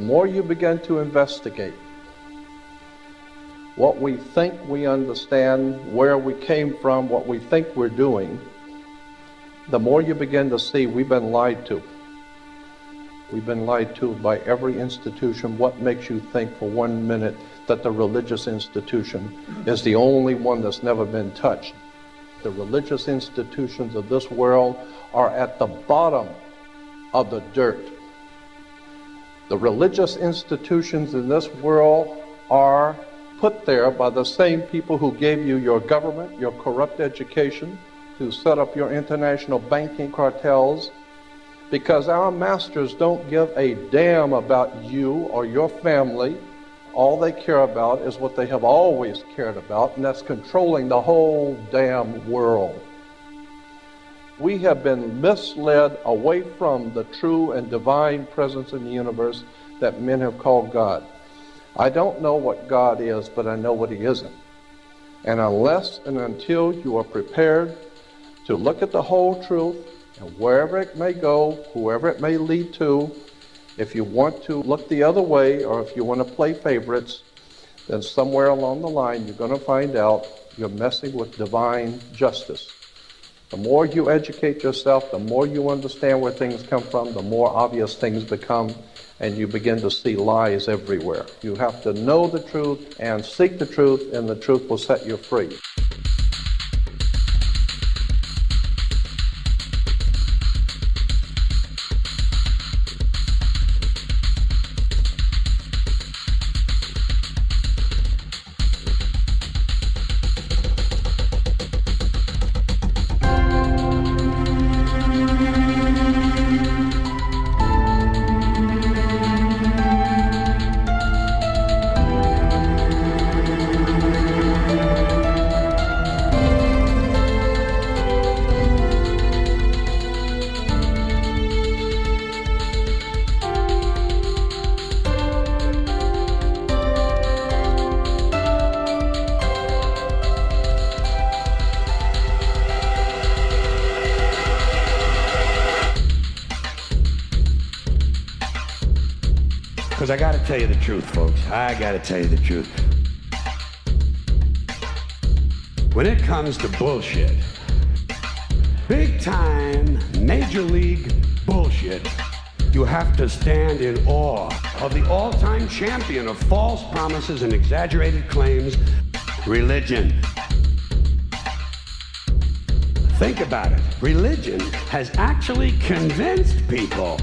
more you begin to investigate what we think we understand, where we came from, what we think we're doing, the more you begin to see we've been lied to. We've been lied to by every institution. What makes you think for 1 minute that the religious institution is the only one that's never been touched? The religious institutions of this world are at the bottom of the dirt. The religious institutions in this world are put there by the same people who gave you your government, your corrupt education, who set up your international banking cartels, because our masters don't give a damn about you or your family. All they care about is what they have always cared about, and that's controlling the whole damn world. We have been misled away from the true and divine presence in the universe that men have called God. I don't know what God is, but I know what He isn't. And unless and until you are prepared to look at the whole truth, and wherever it may go, whoever it may lead to, if you want to look the other way, or if you want to play favorites, then somewhere along the line you're going to find out you're messing with divine justice. The more you educate yourself, the more you understand where things come from, the more obvious things become, and you begin to see lies everywhere. You have to know the truth and seek the truth, and the truth will set you free. Because I gotta tell you the truth, folks. I gotta tell you the truth. When it comes to bullshit, big time, major league bullshit, you have to stand in awe of the all-time champion of false promises and exaggerated claims, religion. Think about it. Religion has actually convinced people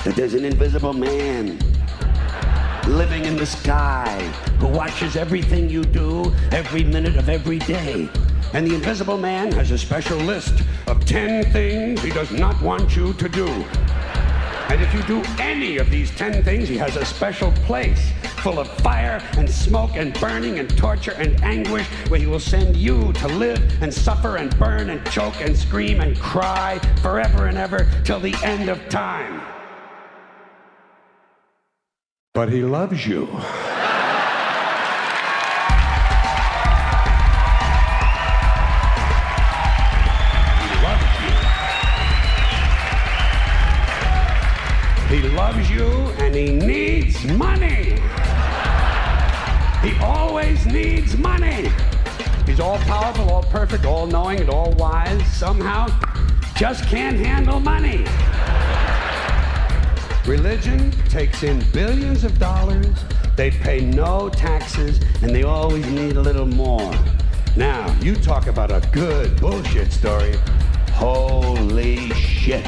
that there's an invisible man living in the sky who watches everything you do every minute of every day. And the invisible man has a special list of 10 things he does not want you to do. And if you do any of these 10 things, he has a special place full of fire and smoke and burning and torture and anguish where he will send you to live and suffer and burn and choke and scream and cry forever and ever till the end of time. But he loves you. He loves you. He loves you and he needs money. He always needs money. He's all powerful, all perfect, all knowing, and all wise. Somehow, just can't handle money. Religion takes in billions of dollars, they pay no taxes, and they always need a little more. Now, you talk about a good bullshit story. Holy shit.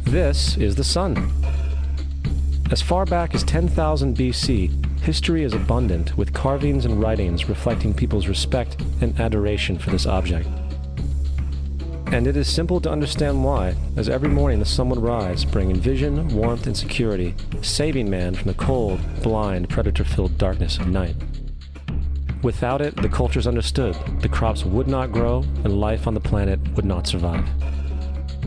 This is the sun. As far back as 10,000 BC, history is abundant with carvings and writings reflecting people's respect and adoration for this object. And it is simple to understand why, as every morning the sun would rise, bringing vision, warmth, and security, saving man from the cold, blind, predator-filled darkness of night. Without it, the cultures understood, the crops would not grow, and life on the planet would not survive.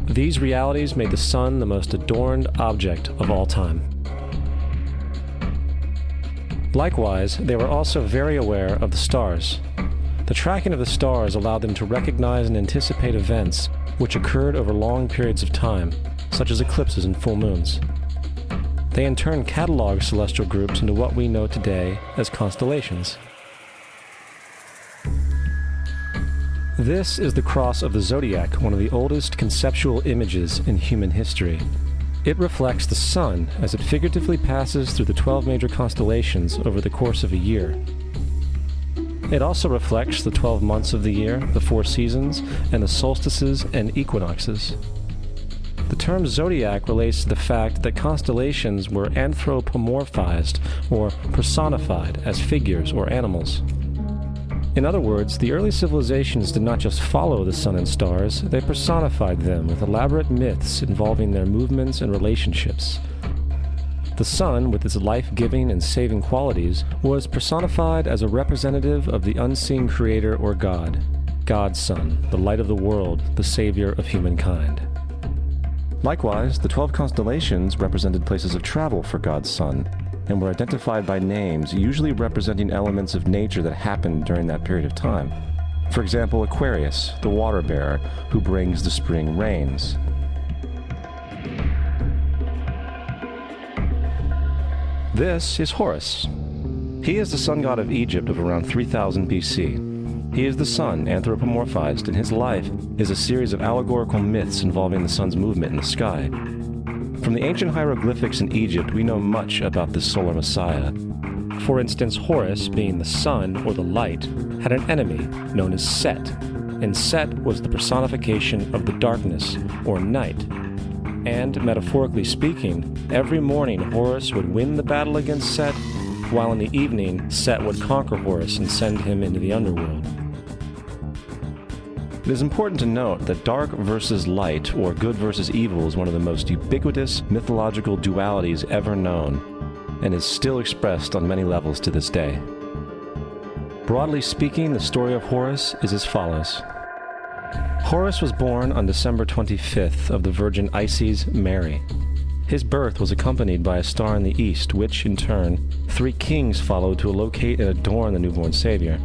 These realities made the sun the most adorned object of all time. Likewise, they were also very aware of the stars. The tracking of the stars allowed them to recognize and anticipate events which occurred over long periods of time, such as eclipses and full moons. They in turn cataloged celestial groups into what we know today as constellations. This is the cross of the zodiac, one of the oldest conceptual images in human history. It reflects the sun as it figuratively passes through the 12 major constellations over the course of a year. It also reflects the 12 months of the year, the 4 seasons, and the solstices and equinoxes. The term zodiac relates to the fact that constellations were anthropomorphized or personified as figures or animals. In other words, the early civilizations did not just follow the sun and stars, they personified them with elaborate myths involving their movements and relationships. The sun, with its life-giving and saving qualities, was personified as a representative of the unseen creator or God, God's Son, the light of the world, the savior of humankind. Likewise, the 12 constellations represented places of travel for God's Son, and were identified by names, usually representing elements of nature that happened during that period of time. For example, Aquarius, the water bearer, who brings the spring rains. This is Horus. He is the sun god of Egypt of around 3000 BC. He is the sun anthropomorphized, and his life is a series of allegorical myths involving the sun's movement in the sky. From the ancient hieroglyphics in Egypt, we know much about this solar messiah. For instance, Horus, being the sun or the light, had an enemy known as Set, and Set was the personification of the darkness, or night. And, metaphorically speaking, every morning Horus would win the battle against Set, while in the evening Set would conquer Horus and send him into the underworld. It is important to note that dark versus light, or good versus evil, is one of the most ubiquitous mythological dualities ever known, and is still expressed on many levels to this day. Broadly speaking, the story of Horus is as follows. Horus was born on December 25th of the Virgin Isis Mary. His birth was accompanied by a star in the east, which, in turn, 3 kings followed to locate and adorn the newborn Savior.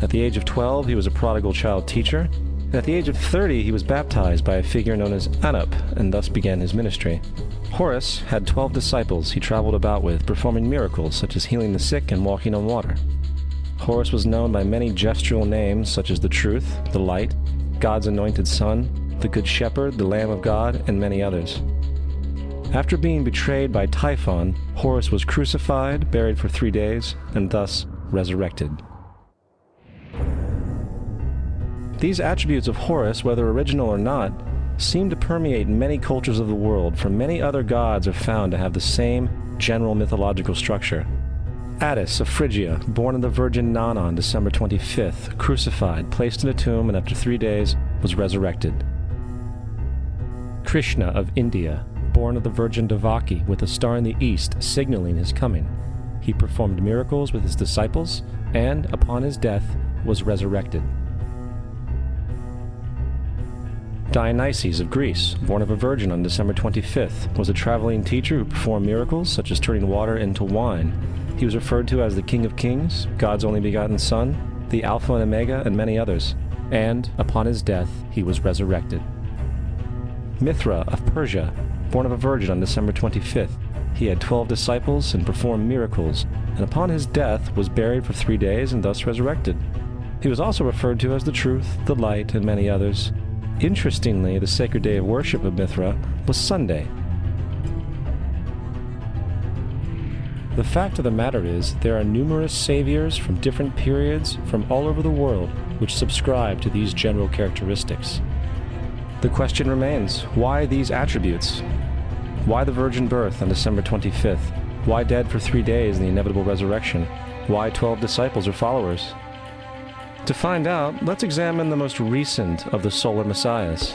At the age of 12, he was a prodigal child teacher, and at the age of 30, he was baptized by a figure known as Anup, and thus began his ministry. Horus had 12 disciples he traveled about with, performing miracles such as healing the sick and walking on water. Horus was known by many gestural names such as the Truth, the Light, God's Anointed Son, the Good Shepherd, the Lamb of God, and many others. After being betrayed by Typhon, Horus was crucified, buried for 3 days, and thus resurrected. These attributes of Horus, whether original or not, seem to permeate many cultures of the world, for many other gods are found to have the same general mythological structure. Attis of Phrygia, born of the Virgin Nana on December 25th, crucified, placed in a tomb, and after 3 days was resurrected. Krishna of India, born of the Virgin Devaki, with a star in the east signaling his coming. He performed miracles with his disciples, and, upon his death, was resurrected. Dionysius of Greece, born of a virgin on December 25th, was a traveling teacher who performed miracles such as turning water into wine. He was referred to as the King of Kings, God's only begotten Son, the Alpha and Omega, and many others. And, upon his death, he was resurrected. Mithra of Persia, born of a virgin on December 25th, he had 12 disciples and performed miracles, and upon his death was buried for 3 days and thus resurrected. He was also referred to as the Truth, the Light, and many others. Interestingly, the sacred day of worship of Mithra was Sunday. The fact of the matter is, there are numerous saviors from different periods from all over the world which subscribe to these general characteristics. The question remains, why these attributes? Why the virgin birth on December 25th? Why dead for 3 days in the inevitable resurrection? Why 12 disciples or followers? To find out, let's examine the most recent of the solar messiahs.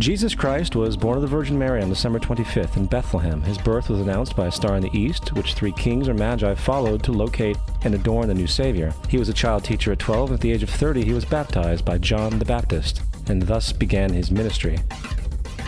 Jesus Christ was born of the Virgin Mary on December 25th in Bethlehem. His birth was announced by a star in the east, which 3 kings or magi followed to locate and adorn the new Savior. He was a child teacher at 12, and at the age of 30 he was baptized by John the Baptist, and thus began his ministry.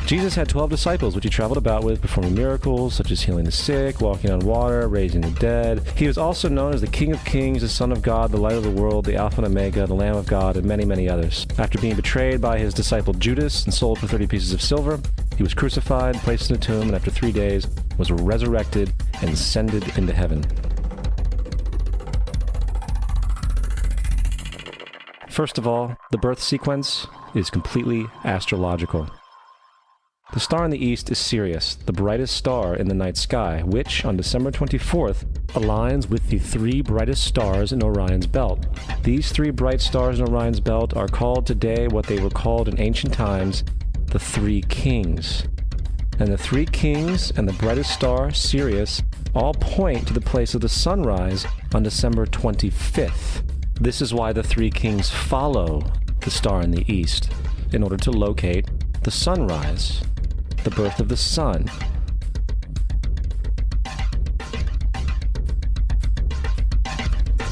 Jesus had 12 disciples, which he traveled about with, performing miracles such as healing the sick, walking on water, raising the dead. He was also known as the King of Kings, the Son of God, the Light of the World, the Alpha and Omega, the Lamb of God, and many, many others. After being betrayed by his disciple Judas and sold for 30 pieces of silver, he was crucified, placed in a tomb, and after 3 days was resurrected and ascended into heaven. First of all, the birth sequence is completely astrological. The star in the east is Sirius, the brightest star in the night sky, which, on December 24th, aligns with the 3 brightest stars in Orion's belt. These 3 bright stars in Orion's belt are called today what they were called in ancient times, the 3 kings. And the 3 kings and the brightest star, Sirius, all point to the place of the sunrise on December 25th. This is why the 3 kings follow the star in the east, in order to locate the sunrise, the birth of the sun.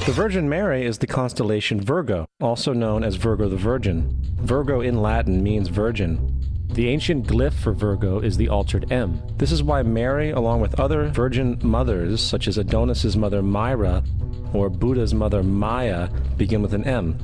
The Virgin Mary is the constellation Virgo, also known as Virgo the Virgin. Virgo in Latin means virgin. The ancient glyph for Virgo is the altered M. This is why Mary, along with other virgin mothers, such as Adonis's mother Myra or Buddha's mother Maya, begin with an M.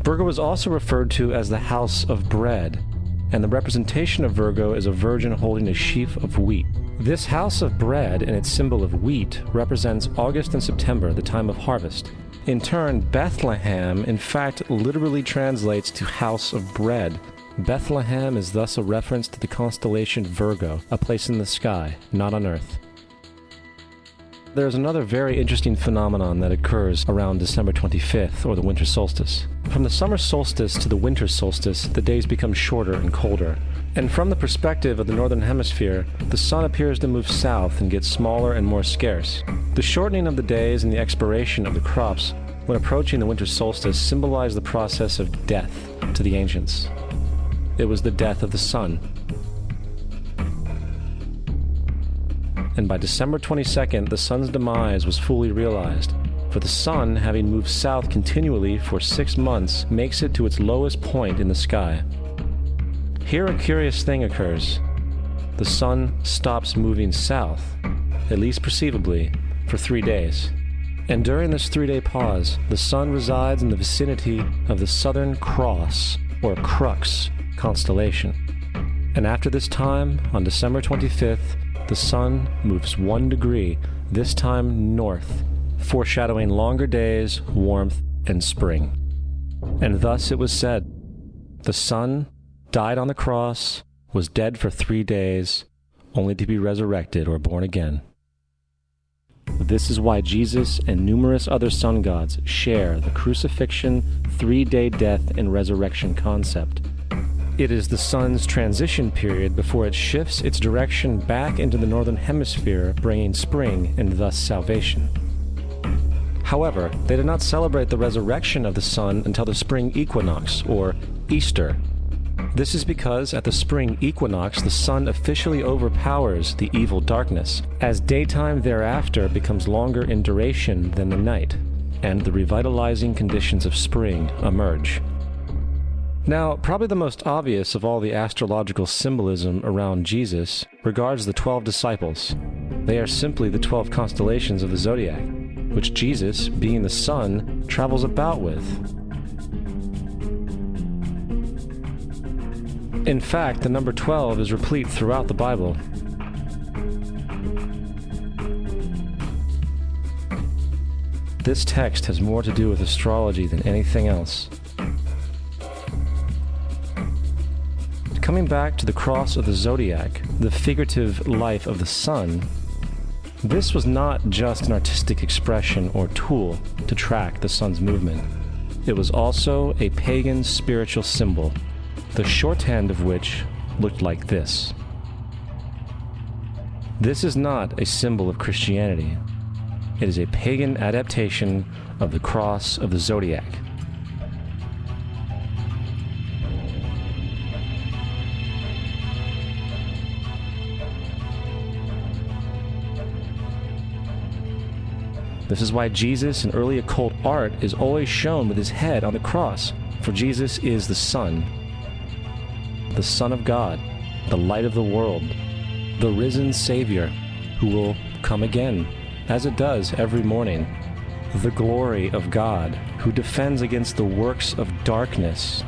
Virgo is also referred to as the house of bread, and the representation of Virgo is a virgin holding a sheaf of wheat. This house of bread and its symbol of wheat represents August and September, the time of harvest. In turn, Bethlehem, in fact, literally translates to house of bread. Bethlehem is thus a reference to the constellation Virgo, a place in the sky, not on earth. There's another very interesting phenomenon that occurs around December 25th, or the winter solstice. From the summer solstice to the winter solstice, the days become shorter and colder. And from the perspective of the northern hemisphere, the sun appears to move south and get smaller and more scarce. The shortening of the days and the expiration of the crops when approaching the winter solstice symbolize the process of death to the ancients. It was the death of the sun. And by December 22nd, the sun's demise was fully realized, for the sun, having moved south continually for 6 months, makes it to its lowest point in the sky. Here a curious thing occurs. The sun stops moving south, at least perceivably, for 3 days. And during this 3-day pause, the sun resides in the vicinity of the Southern Cross, or Crux, constellation. And after this time, on December 25th, the sun moves 1 degree, this time north, foreshadowing longer days, warmth, and spring. And thus it was said, the sun died on the cross, was dead for 3 days, only to be resurrected or born again. This is why Jesus and numerous other sun gods share the crucifixion, 3-day death, and resurrection concept. It is the sun's transition period before it shifts its direction back into the northern hemisphere, bringing spring and thus salvation. However, they did not celebrate the resurrection of the sun until the spring equinox, or Easter. This is because at the spring equinox, the sun officially overpowers the evil darkness, as daytime thereafter becomes longer in duration than the night, and the revitalizing conditions of spring emerge. Now, probably the most obvious of all the astrological symbolism around Jesus regards the 12 disciples. They are simply the 12 constellations of the zodiac, which Jesus, being the sun, travels about with. In fact, the number 12 is replete throughout the Bible. This text has more to do with astrology than anything else. Coming back to the cross of the zodiac, the figurative life of the sun, this was not just an artistic expression or tool to track the sun's movement. It was also a pagan spiritual symbol, the shorthand of which looked like this. This is not a symbol of Christianity. It is a pagan adaptation of the cross of the zodiac. This is why Jesus in early occult art is always shown with his head on the cross, for Jesus is the Son of God, the light of the world, the risen Savior who will come again, as it does every morning, the glory of God who defends against the works of darkness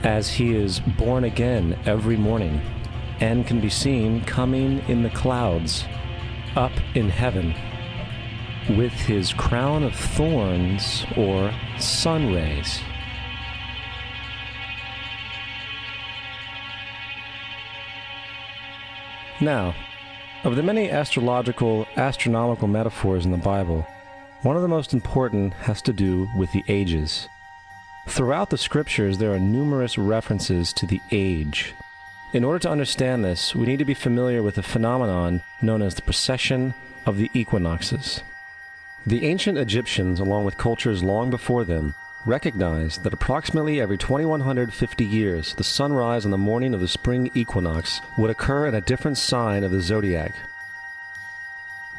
as he is born again every morning and can be seen coming in the clouds up in heaven with his crown of thorns or sun rays. Now, of the many astronomical metaphors in the Bible, one of the most important has to do with the ages. Throughout the scriptures, there are numerous references to the age. In order to understand this, we need to be familiar with a phenomenon known as the precession of the equinoxes. The ancient Egyptians, along with cultures long before them, recognized that approximately every 2150 years, the sunrise on the morning of the spring equinox would occur in a different sign of the zodiac.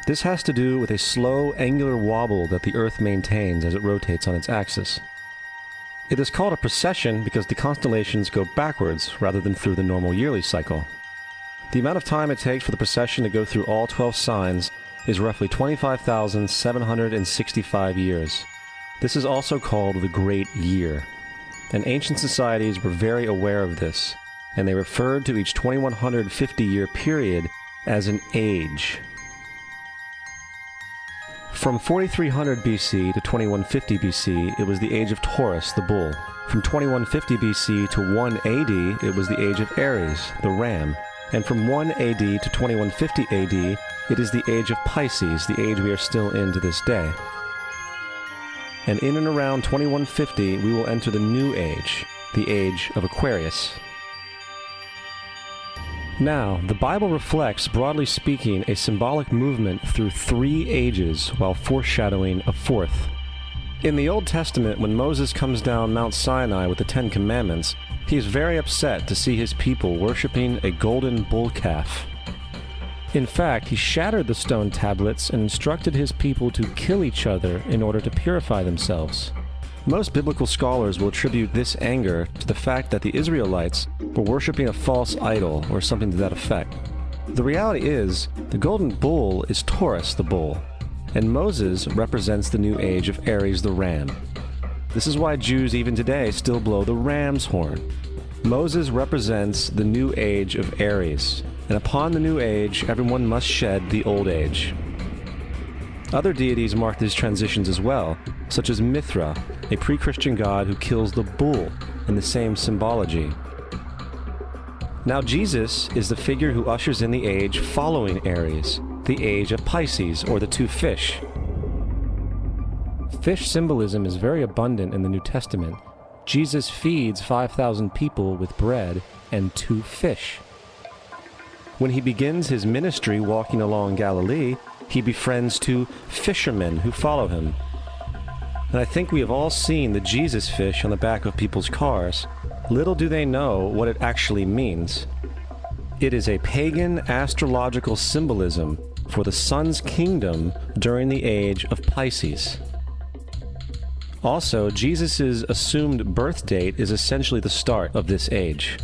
This has to do with a slow, angular wobble that the Earth maintains as it rotates on its axis. It is called a precession because the constellations go backwards rather than through the normal yearly cycle. The amount of time it takes for the precession to go through all 12 signs is roughly 25,765 years. This is also called the Great Year, and ancient societies were very aware of this, and they referred to each 2150-year period as an age. From 4300 BC to 2150 BC, it was the age of Taurus, the bull. From 2150 BC to 1 AD, it was the age of Aries, the ram. And from 1 AD to 2150 AD, it is the age of Pisces, the age we are still in to this day. And in and around 2150, we will enter the new age, the age of Aquarius. Now, the Bible reflects, broadly speaking, a symbolic movement through 3 ages while foreshadowing a 4th. In the Old Testament, when Moses comes down Mount Sinai with the 10 Commandments, he is very upset to see his people worshiping a golden bull calf. In fact, he shattered the stone tablets and instructed his people to kill each other in order to purify themselves. Most biblical scholars will attribute this anger to the fact that the Israelites were worshiping a false idol or something to that effect. The reality is, the golden bull is Taurus the bull, and Moses represents the new age of Aries the ram. This is why Jews even today still blow the ram's horn. Moses represents the new age of Aries, and upon the new age, everyone must shed the old age. Other deities mark these transitions as well, such as Mithra, a pre-Christian god who kills the bull in the same symbology. Now Jesus is the figure who ushers in the age following Aries, the age of Pisces, or the 2 fish. Fish symbolism is very abundant in the New Testament. Jesus feeds 5,000 people with bread and 2 fish. When he begins his ministry walking along Galilee, he befriends 2 fishermen who follow him. And I think we have all seen the Jesus fish on the back of people's cars. Little do they know what it actually means. It is a pagan astrological symbolism for the sun's kingdom during the age of Pisces. Also, Jesus' assumed birth date is essentially the start of this age.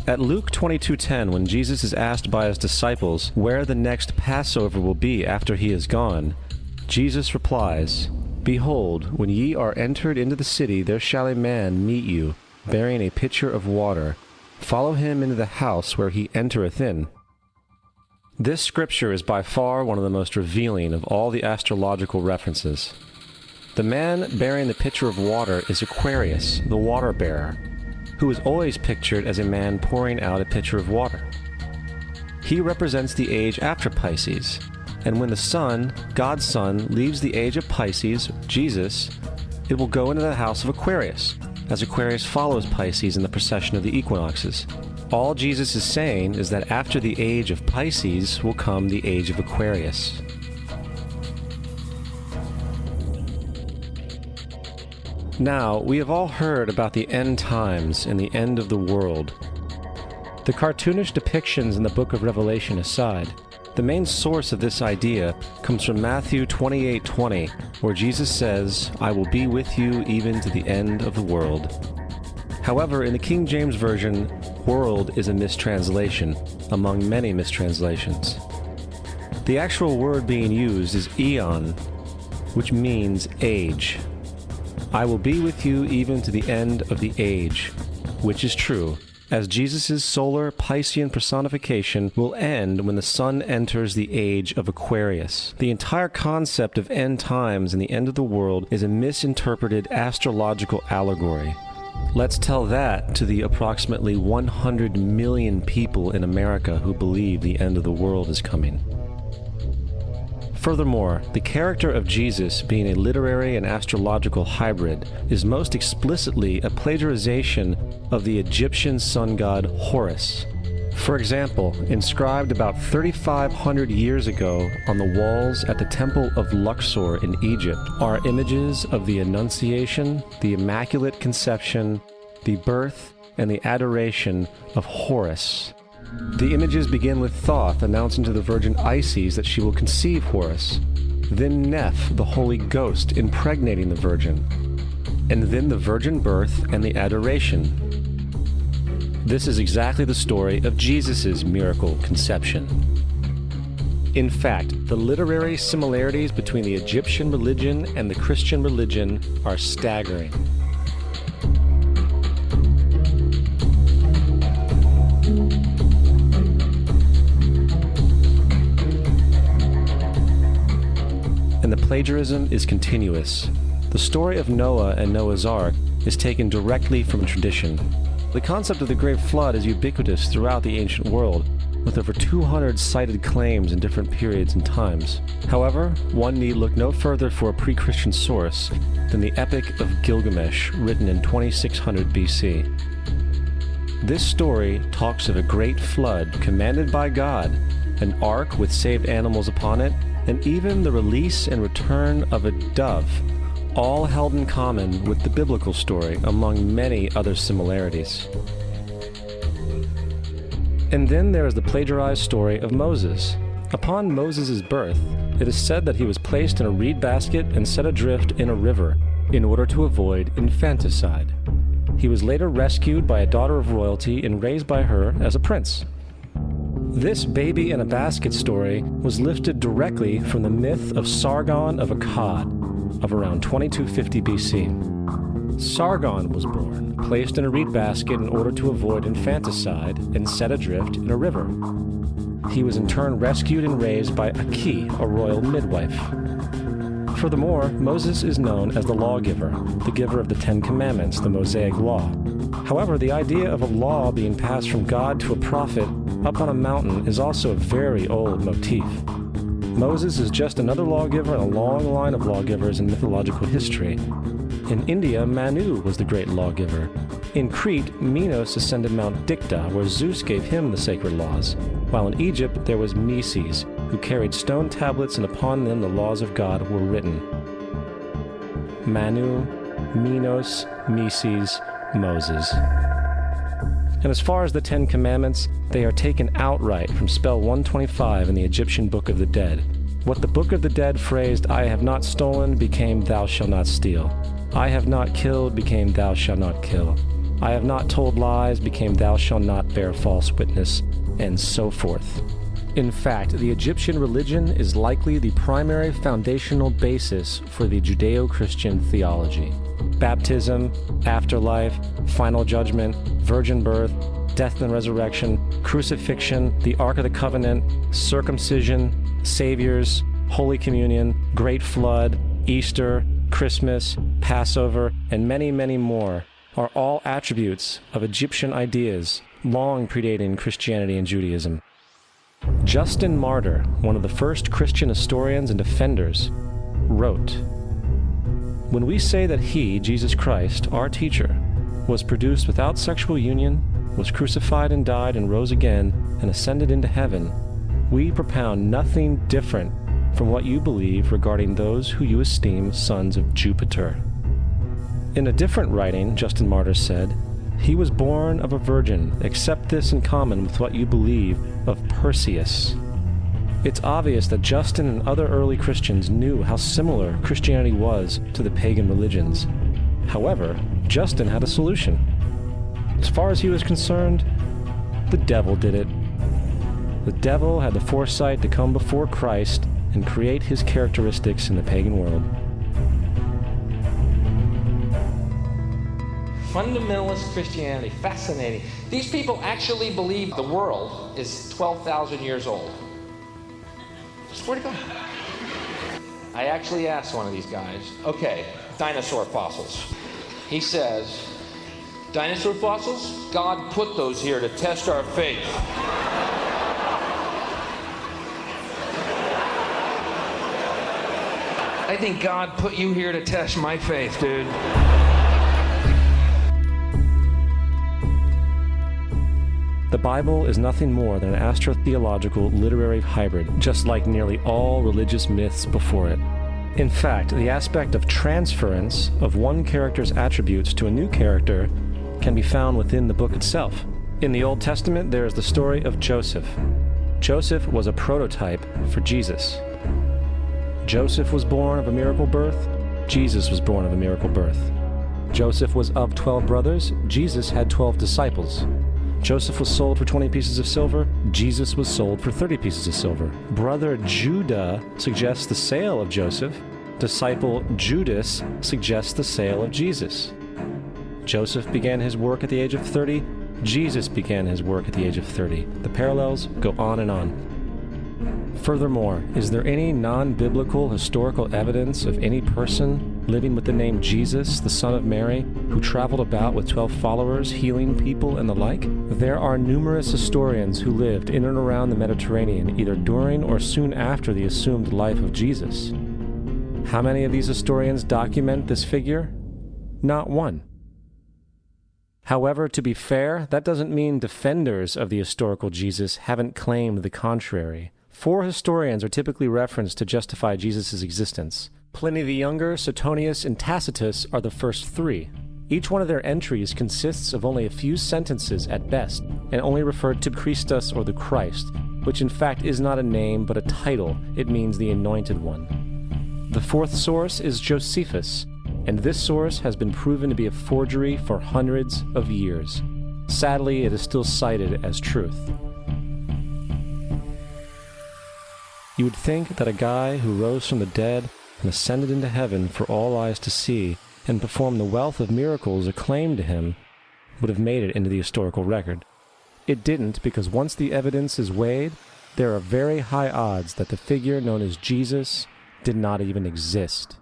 At Luke 22:10, when Jesus is asked by his disciples where the next Passover will be after he is gone, Jesus replies, "Behold, when ye are entered into the city, there shall a man meet you, bearing a pitcher of water. Follow him into the house where he entereth in." This scripture is by far one of the most revealing of all the astrological references. The man bearing the pitcher of water is Aquarius, the water bearer, who is always pictured as a man pouring out a pitcher of water. He represents the age after Pisces, and when the sun, God's Son, leaves the age of Pisces, Jesus, it will go into the house of Aquarius, as Aquarius follows Pisces in the precession of the equinoxes. All Jesus is saying is that after the age of Pisces will come the age of Aquarius. Now, we have all heard about the end times and the end of the world. The cartoonish depictions in the book of Revelation aside, the main source of this idea comes from Matthew 28:20, where Jesus says, "I will be with you even to the end of the world." However, in the King James Version, world is a mistranslation, among many mistranslations. The actual word being used is eon, which means age. I will be with you even to the end of the age, which is true, as Jesus' solar Piscean personification will end when the sun enters the age of Aquarius. The entire concept of end times and the end of the world is a misinterpreted astrological allegory. Let's tell that to the approximately 100 million people in America who believe the end of the world is coming. Furthermore, the character of Jesus being a literary and astrological hybrid is most explicitly a plagiarization of the Egyptian sun god Horus. For example, inscribed about 3,500 years ago on the walls at the Temple of Luxor in Egypt are images of the Annunciation, the Immaculate Conception, the birth, and the adoration of Horus. The images begin with Thoth announcing to the Virgin Isis that she will conceive Horus, then Neph, the Holy Ghost, impregnating the Virgin, and then the virgin birth and the adoration. This is exactly the story of Jesus' miracle conception. In fact, the literary similarities between the Egyptian religion and the Christian religion are staggering. And the plagiarism is continuous. The story of Noah and Noah's Ark is taken directly from tradition. The concept of the Great Flood is ubiquitous throughout the ancient world, with over 200 cited claims in different periods and times. However, one need look no further for a pre-Christian source than the Epic of Gilgamesh, written in 2600 BC. This story talks of a great flood commanded by God, an ark with saved animals upon it, and even the release and return of a dove, all held in common with the biblical story, among many other similarities. And then there is the plagiarized story of Moses. Upon Moses' birth, it is said that he was placed in a reed basket and set adrift in a river in order to avoid infanticide. He was later rescued by a daughter of royalty and raised by her as a prince. This baby in a basket story was lifted directly from the myth of Sargon of Akkad of around 2250 BC. Sargon was born, placed in a reed basket in order to avoid infanticide, and set adrift in a river. He was in turn rescued and raised by Aki, a royal midwife. Furthermore, Moses is known as the lawgiver, the giver of the Ten Commandments, the Mosaic Law. However, the idea of a law being passed from God to a prophet up on a mountain is also a very old motif. Moses is just another lawgiver in a long line of lawgivers in mythological history. In India, Manu was the great lawgiver. In Crete, Minos ascended Mount Dicta, where Zeus gave him the sacred laws, while in Egypt there was Meses, who carried stone tablets and upon them the laws of God were written. Manu, Minos, Meses, Moses. And as far as the Ten Commandments, they are taken outright from spell 125 in the Egyptian Book of the Dead. What the Book of the Dead phrased, "I have not stolen," became "thou shalt not steal." "I have not killed," became "thou shalt not kill." "I have not told lies," became "thou shalt not bear false witness," and so forth. In fact, the Egyptian religion is likely the primary foundational basis for the Judeo-Christian theology. Baptism, afterlife, final judgment, virgin birth, death and resurrection, crucifixion, the Ark of the Covenant, circumcision, saviors, Holy Communion, Great Flood, Easter, Christmas, Passover, and many, many more are all attributes of Egyptian ideas long predating Christianity and Judaism. Justin Martyr, one of the first Christian historians and defenders, wrote, "When we say that he, Jesus Christ, our teacher, was produced without sexual union, was crucified and died and rose again and ascended into heaven, we propound nothing different from what you believe regarding those who you esteem sons of Jupiter. In a different writing, Justin Martyr said, "He was born of a virgin, accept this in common with what you believe of Perseus." It's obvious that Justin and other early Christians knew how similar Christianity was to the pagan religions. However, Justin had a solution. As far as he was concerned, the devil did it. The devil had the foresight to come before Christ and create his characteristics in the pagan world. Fundamentalist Christianity, fascinating. These people actually believe the world is 12,000 years old. Swear to God. I actually asked one of these guys, okay, dinosaur fossils. He says, dinosaur fossils? God put those here to test our faith. I think God put you here to test my faith, dude. The Bible is nothing more than an astrotheological literary hybrid, just like nearly all religious myths before it. In fact, the aspect of transference of one character's attributes to a new character can be found within the book itself. In the Old Testament, there is the story of Joseph. Joseph was a prototype for Jesus. Joseph was born of a miracle birth. Jesus was born of a miracle birth. Joseph was of 12 brothers. Jesus had 12 disciples. Joseph was sold for 20 pieces of silver. Jesus was sold for 30 pieces of silver. Brother Judah suggests the sale of Joseph. Disciple Judas suggests the sale of Jesus. Joseph began his work at the age of 30. Jesus began his work at the age of 30. The parallels go on and on. Furthermore, is there any non-biblical historical evidence of any person living with the name Jesus, the son of Mary, who traveled about with 12 followers, healing people and the like? There are numerous historians who lived in and around the Mediterranean, either during or soon after the assumed life of Jesus. How many of these historians document this figure? Not one. However, to be fair, that doesn't mean defenders of the historical Jesus haven't claimed the contrary. 4 historians are typically referenced to justify Jesus' existence. Pliny the Younger, Suetonius, and Tacitus are the first 3. Each one of their entries consists of only a few sentences at best, and only referred to Christus or the Christ, which in fact is not a name but a title. It means the Anointed One. The 4th source is Josephus, and this source has been proven to be a forgery for hundreds of years. Sadly, it is still cited as truth. You would think that a guy who rose from the dead and ascended into heaven for all eyes to see and performed the wealth of miracles acclaimed to him would have made it into the historical record. It didn't, because once the evidence is weighed, there are very high odds that the figure known as Jesus did not even exist.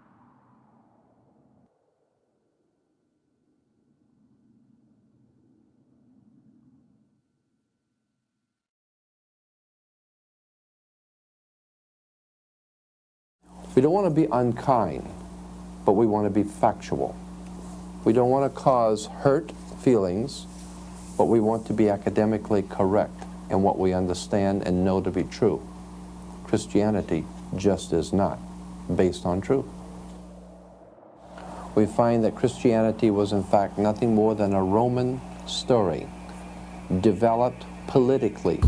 We don't want to be unkind, but we want to be factual. We don't want to cause hurt feelings, but we want to be academically correct in what we understand and know to be true. Christianity just is not based on truth. We find that Christianity was in fact nothing more than a Roman story, developed politically.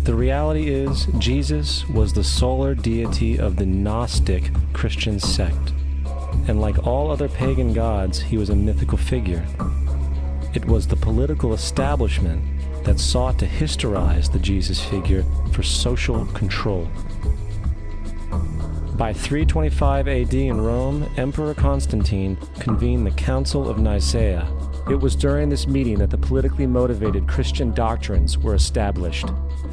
The reality is, Jesus was the solar deity of the Gnostic Christian sect, and like all other pagan gods, he was a mythical figure. It was the political establishment that sought to historize the Jesus figure for social control. By 325 AD in Rome, Emperor Constantine convened the Council of Nicaea. It was during this meeting that the politically motivated Christian doctrines were established,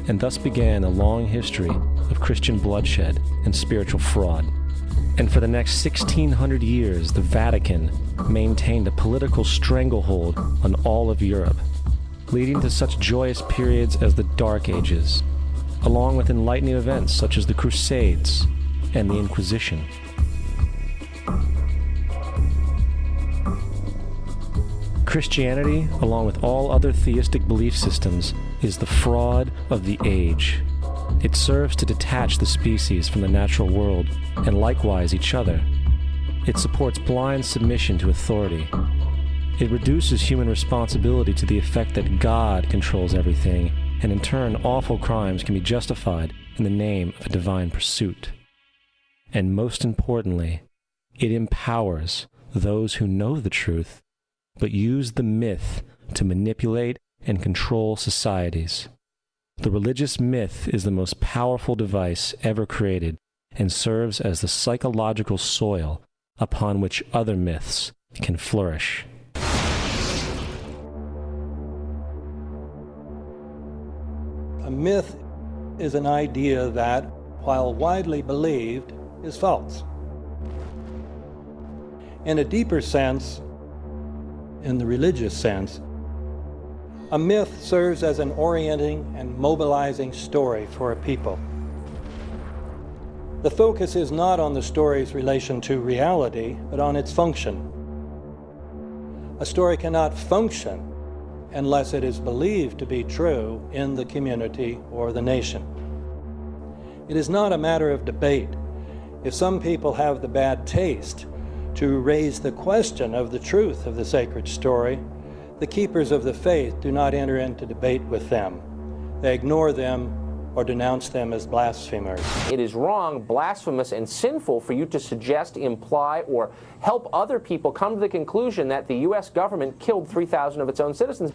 and thus began a long history of Christian bloodshed and spiritual fraud. And for the next 1600 years, the Vatican maintained a political stranglehold on all of Europe, leading to such joyous periods as the Dark Ages, along with enlightening events such as the Crusades and the Inquisition. Christianity, along with all other theistic belief systems, is the fraud of the age. It serves to detach the species from the natural world, and likewise each other. It supports blind submission to authority. It reduces human responsibility to the effect that God controls everything, and in turn awful crimes can be justified in the name of a divine pursuit. And most importantly, it empowers those who know the truth, but use the myth to manipulate and control societies. The religious myth is the most powerful device ever created and serves as the psychological soil upon which other myths can flourish. A myth is an idea that, while widely believed, is false. In a deeper sense, in the religious sense, a myth serves as an orienting and mobilizing story for a people. The focus is not on the story's relation to reality, but on its function. A story cannot function unless it is believed to be true in the community or the nation. It is not a matter of debate. If some people have the bad taste to raise the question of the truth of the sacred story, the keepers of the faith do not enter into debate with them. They ignore them or denounce them as blasphemers. It is wrong, blasphemous, and sinful for you to suggest, imply, or help other people come to the conclusion that the U.S. government killed 3,000 of its own citizens.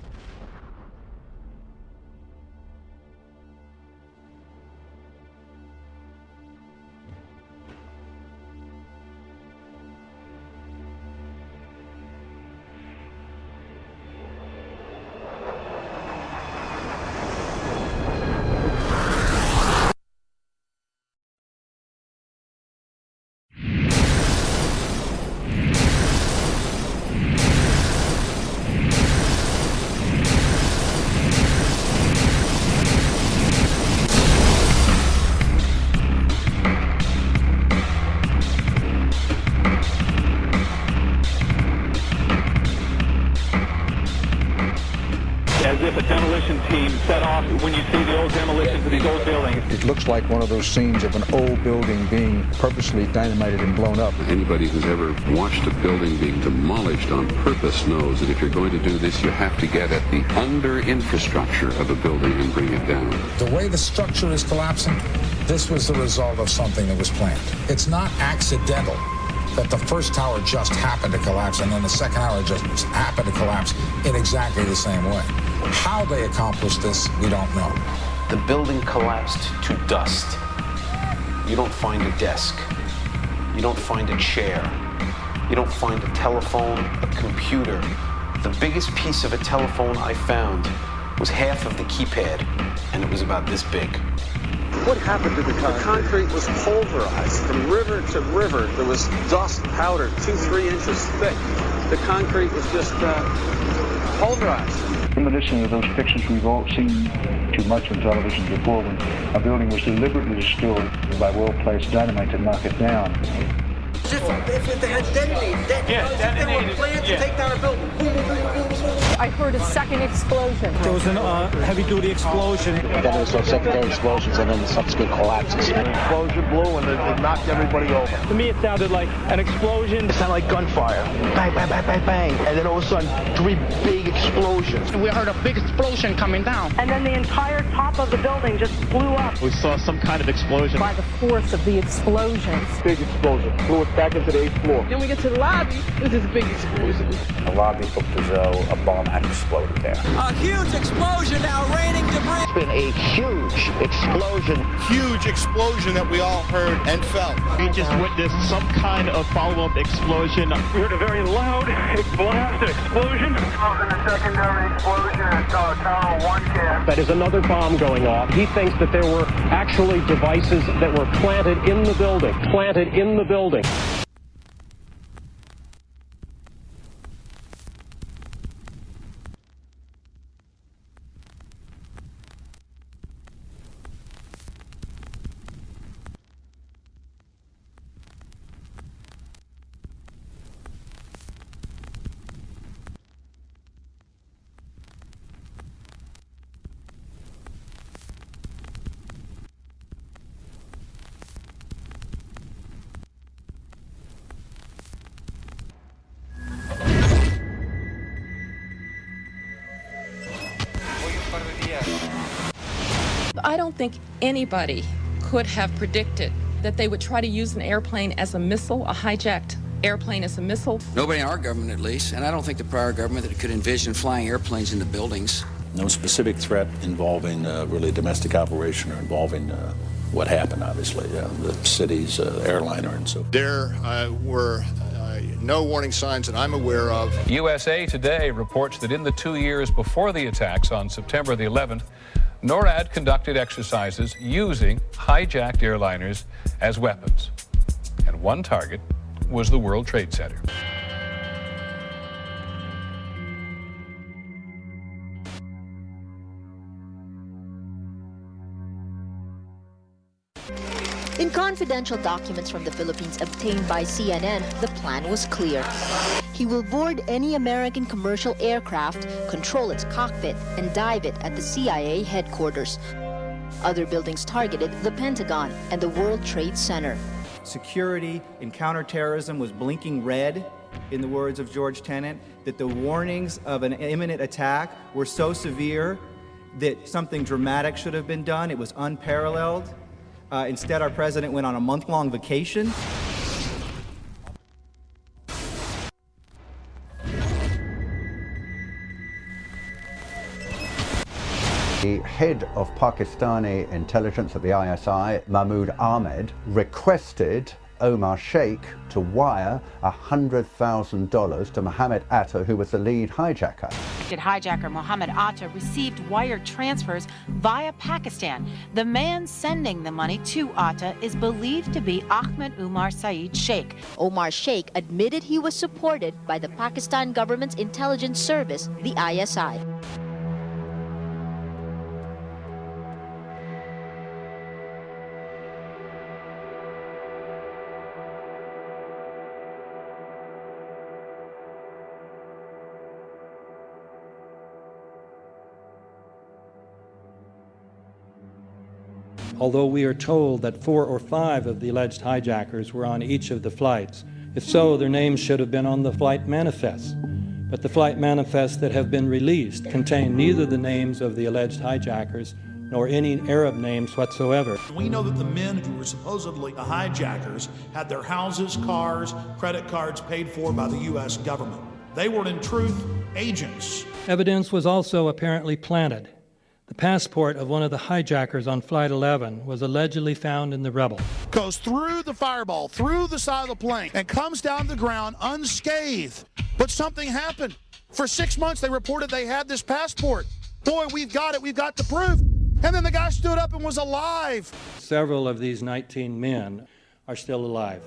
As if a demolition team set off when you see the old demolitions of these old buildings. It looks like one of those scenes of an old building being purposely dynamited and blown up. Anybody who's ever watched a building being demolished on purpose knows that if you're going to do this, you have to get at the under-infrastructure of a building and bring it down. The way the structure is collapsing, this was the result of something that was planned. It's not accidental that the first tower just happened to collapse and then the second tower just happened to collapse in exactly the same way. How they accomplished this, we don't know. The building collapsed to dust. You don't find a desk. You don't find a chair. You don't find a telephone, a computer. The biggest piece of a telephone I found was half of the keypad, and it was about this big. What happened to the concrete? The concrete was pulverized from river to river. There was dust, powder, 2-3 inches thick. The concrete was just pulverized. In addition to those pictures we've all seen too much on television before, when a building was deliberately destroyed by well-placed dynamite to knock it down. If they had detonated, they were planned to take down a building. I heard a second explosion. There was a heavy-duty explosion. Then there was those secondary explosions and then the subsequent collapses. An explosion blew and it knocked everybody over. To me, it sounded like an explosion. It sounded like gunfire. Bang, bang, bang, bang, bang. And then all of a sudden, 3 big explosions. We heard a big explosion coming down. And then the entire top of the building just blew up. We saw some kind of explosion. By the force of the explosions. Big explosion. Blew it back into the 8th floor. Then we get to the lobby. This is a big explosion. The lobby looked as though a bomb had exploded there. A huge explosion now, raining debris. It's been a huge explosion. Huge explosion that we all heard and felt. We just witnessed some kind of follow-up explosion. We heard a very loud blast explosion. And a secondary explosion at Tower 1 camp. That is another bomb going off. He thinks that there were actually devices that were planted in the building. Planted in the building. I don't think anybody could have predicted that they would try to use an airplane as a missile, a hijacked airplane as a missile. Nobody in our government, at least, and I don't think the prior government that could envision flying airplanes into buildings. No specific threat involving really domestic operation or involving what happened, obviously, the city's airliner and so forth. There were no warning signs that I'm aware of. USA Today reports that in the 2 years before the attacks on September the 11th, NORAD conducted exercises using hijacked airliners as weapons. And one target was the World Trade Center. In confidential documents from the Philippines obtained by CNN, the plan was clear. He will board any American commercial aircraft, control its cockpit, and dive it at the CIA headquarters. Other buildings targeted the Pentagon and the World Trade Center. Security in counterterrorism was blinking red, in the words of George Tenet, that the warnings of an imminent attack were so severe that something dramatic should have been done. It was unparalleled. Instead, our president went on a month-long vacation. The head of Pakistani intelligence at the ISI, Mahmoud Ahmed, requested Omar Sheikh to wire $100,000 to Mohammed Atta, who was the lead hijacker. Hijacker Mohammed Atta received wire transfers via Pakistan. The man sending the money to Atta is believed to be Ahmed Umar Saeed Sheikh. Omar Sheikh admitted he was supported by the Pakistan government's intelligence service, the ISI. Although we are told that 4 or 5 of the alleged hijackers were on each of the flights. If so, their names should have been on the flight manifests. But the flight manifests that have been released contain neither the names of the alleged hijackers nor any Arab names whatsoever. We know that the men who were supposedly the hijackers had their houses, cars, credit cards paid for by the U.S. government. They were, in truth, agents. Evidence was also apparently planted. The passport of one of the hijackers on Flight 11 was allegedly found in the rubble. Goes through the fireball, through the side of the plane, and comes down the ground unscathed. But something happened. For 6 months, they reported they had this passport. Boy, we've got it, we've got the proof. And then the guy stood up and was alive. Several of these 19 men are still alive.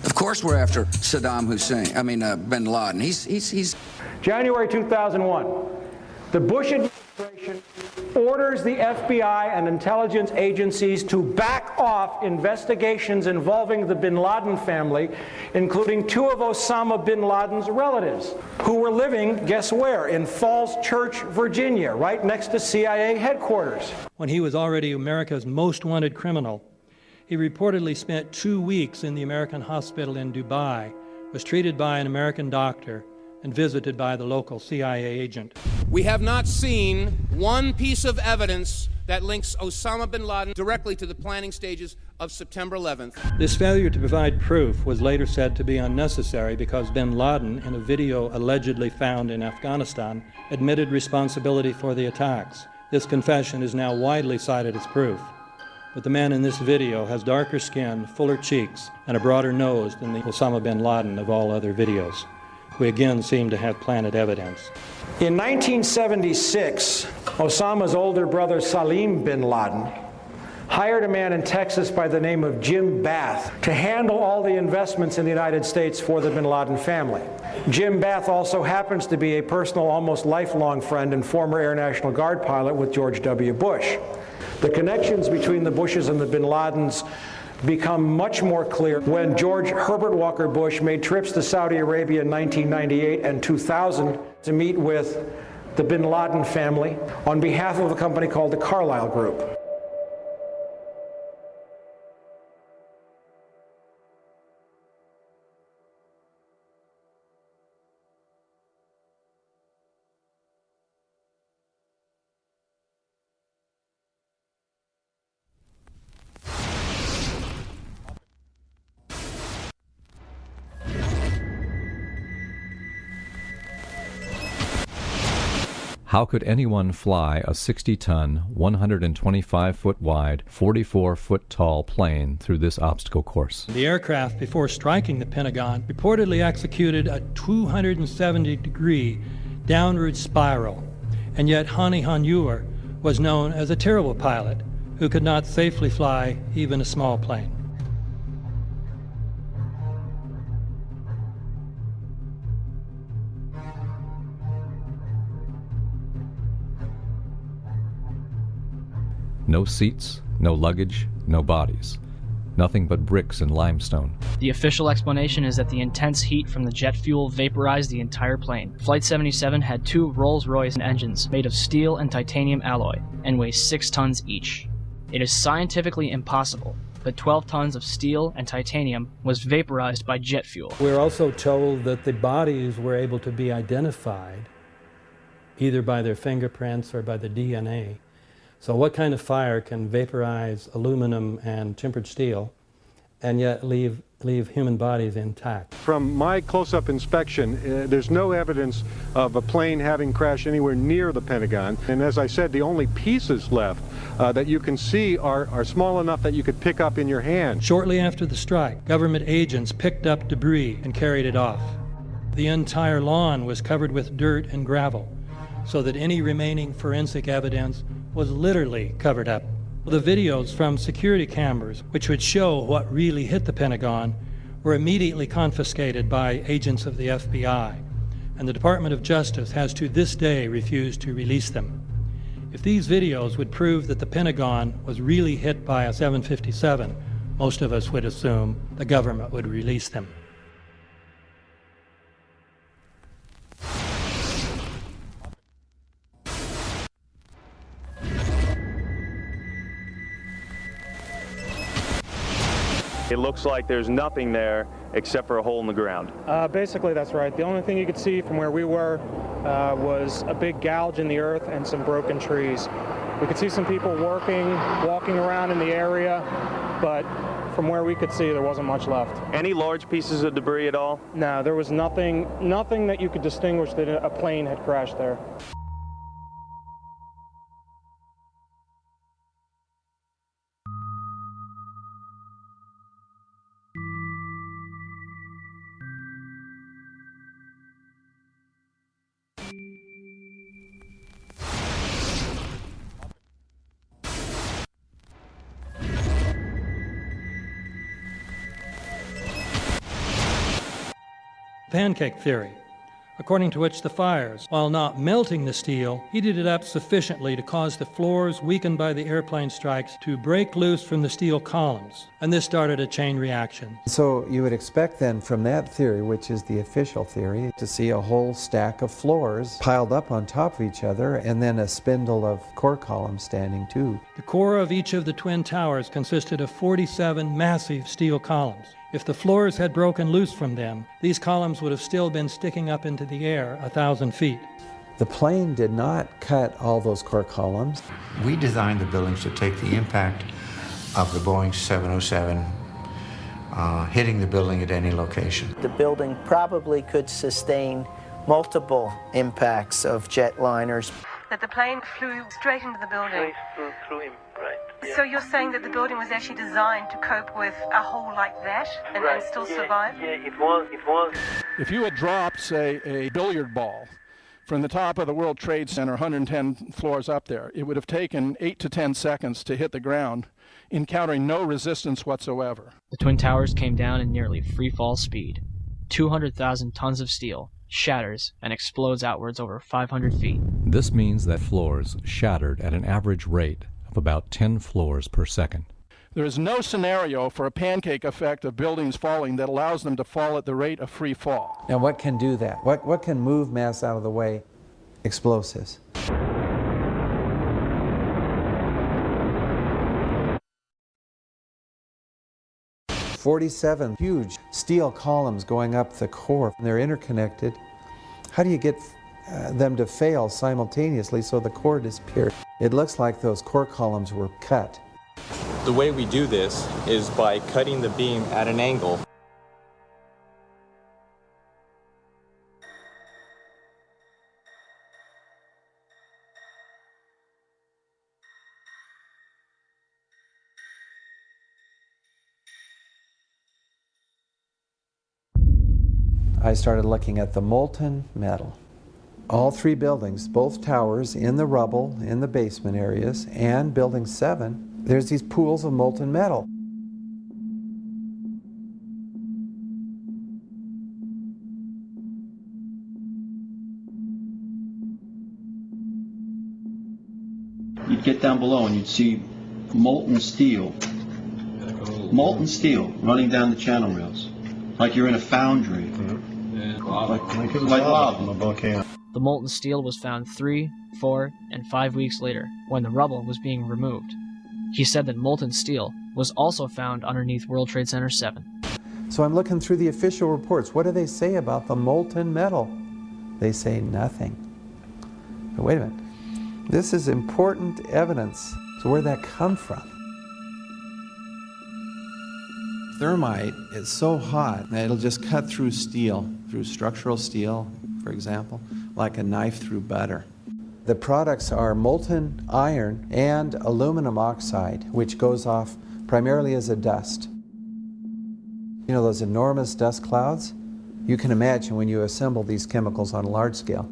Of course we're after Saddam Hussein, bin Laden. He's... January 2001, the Bush administration orders the FBI and intelligence agencies to back off investigations involving the bin Laden family, including 2 of Osama bin Laden's relatives, who were living, guess where, in Falls Church, Virginia, right next to CIA headquarters. When he was already America's most wanted criminal, he reportedly spent 2 weeks in the American hospital in Dubai, was treated by an American doctor, and visited by the local CIA agent. We have not seen one piece of evidence that links Osama bin Laden directly to the planning stages of September 11th. This failure to provide proof was later said to be unnecessary because bin Laden, in a video allegedly found in Afghanistan, admitted responsibility for the attacks. This confession is now widely cited as proof. But the man in this video has darker skin, fuller cheeks, and a broader nose than the Osama bin Laden of all other videos. We again seem to have planted evidence. In 1976, Osama's older brother Salim bin Laden hired a man in Texas by the name of Jim Bath to handle all the investments in the United States for the bin Laden family. Jim Bath also happens to be a personal, almost lifelong friend and former Air National Guard pilot with George W. Bush. The connections between the Bushes and the bin Ladens become much more clear when George Herbert Walker Bush made trips to Saudi Arabia in 1998 and 2000 to meet with the bin Laden family on behalf of a company called the Carlyle Group. How could anyone fly a 60-ton, 125-foot wide, 44-foot tall plane through this obstacle course? The aircraft, before striking the Pentagon, reportedly executed a 270-degree downward spiral, and yet Hani Hanjour was known as a terrible pilot who could not safely fly even a small plane. No seats, no luggage, no bodies. Nothing but bricks and limestone. The official explanation is that the intense heat from the jet fuel vaporized the entire plane. Flight 77 had 2 Rolls-Royce engines made of steel and titanium alloy and weigh 6 tons each. It is scientifically impossible, but 12 tons of steel and titanium was vaporized by jet fuel. We're also told that the bodies were able to be identified either by their fingerprints or by the DNA. So what kind of fire can vaporize aluminum and tempered steel and yet leave human bodies intact? From my close-up inspection, there's no evidence of a plane having crashed anywhere near the Pentagon. And as I said, the only pieces left that you can see are small enough that you could pick up in your hand. Shortly after the strike, government agents picked up debris and carried it off. The entire lawn was covered with dirt and gravel, so that any remaining forensic evidence was literally covered up. The videos from security cameras, which would show what really hit the Pentagon, were immediately confiscated by agents of the FBI, and the Department of Justice has to this day refused to release them. If these videos would prove that the Pentagon was really hit by a 757, most of us would assume the government would release them. It looks like there's nothing there except for a hole in the ground. Basically, that's right. The only thing you could see from where we were was a big gouge in the earth and some broken trees. We could see some people walking around in the area, but from where we could see, there wasn't much left. Any large pieces of debris at all? No, there was nothing that you could distinguish that a plane had crashed there. Pancake theory, according to which the fires, while not melting the steel, heated it up sufficiently to cause the floors weakened by the airplane strikes to break loose from the steel columns, and this started a chain reaction. So you would expect then from that theory, which is the official theory, to see a whole stack of floors piled up on top of each other and then a spindle of core columns standing too. The core of each of the twin towers consisted of 47 massive steel columns. If the floors had broken loose from them, these columns would have still been sticking up into the air 1,000 feet. The plane did not cut all those core columns. We designed the buildings to take the impact of the Boeing 707 hitting the building at any location. The building probably could sustain multiple impacts of jetliners. That the plane flew straight into the building. Through him, right. Yeah. So you're saying that the building was actually designed to cope with a hole like that and still survive? Yeah, it was. If you had dropped, say, a billiard ball From the top of the World Trade Center, 110 floors up there, it would have taken 8 to 10 seconds to hit the ground, encountering no resistance whatsoever. The Twin Towers came down in nearly free-fall speed. 200,000 tons of steel shatters and explodes outwards over 500 feet. This means that floors shattered at an average rate of about 10 floors per second. There is no scenario for a pancake effect of buildings falling that allows them to fall at the rate of free fall. Now what can do that? What can move mass out of the way? Explosives. "47 huge steel columns going up the core. They're interconnected. How do you get them to fail simultaneously so the core disappears? It looks like those core columns were cut. The way we do this is by cutting the beam at an angle. I started looking at the molten metal. All three buildings, both towers in the rubble, in the basement areas, and Building 7, there's these pools of molten metal. You'd get down below and you'd see molten steel running down the channel rails, like you're in a foundry. Like lava. The molten steel was found 3, 4, and 5 weeks later, when the rubble was being removed. He said that molten steel was also found underneath World Trade Center 7. So I'm looking through the official reports. What do they say about the molten metal? They say nothing. But wait a minute. This is important evidence. So where did that come from? Thermite is so hot that it'll just cut through steel, through structural steel, for example, like a knife through butter. The products are molten iron and aluminum oxide, which goes off primarily as a dust. You know those enormous dust clouds? You can imagine when you assemble these chemicals on a large scale.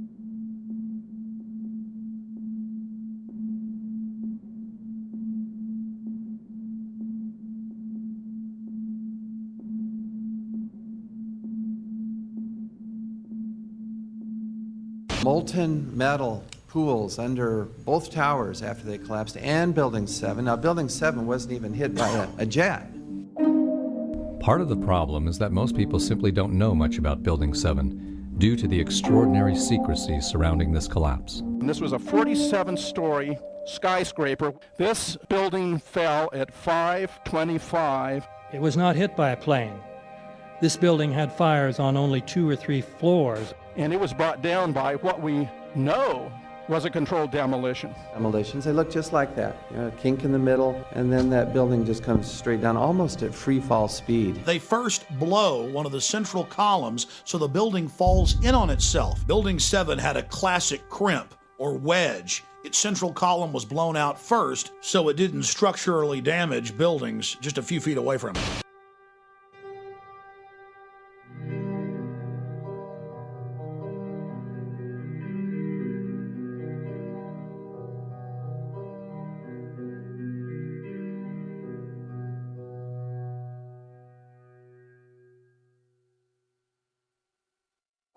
Molten metal pools under both towers after they collapsed, and Building 7. Now, Building 7 wasn't even hit by a jet. Part of the problem is that most people simply don't know much about Building 7 due to the extraordinary secrecy surrounding this collapse. And this was a 47-story skyscraper. This building fell at 5:25. It was not hit by a plane. This building had fires on only 2 or 3 floors. And it was brought down by what we know was a controlled demolition. Demolitions, they look just like that. You know, a kink in the middle, and then that building just comes straight down, almost at free fall speed. They first blow one of the central columns so the building falls in on itself. Building 7 had a classic crimp or wedge. Its central column was blown out first, so it didn't structurally damage buildings just a few feet away from it.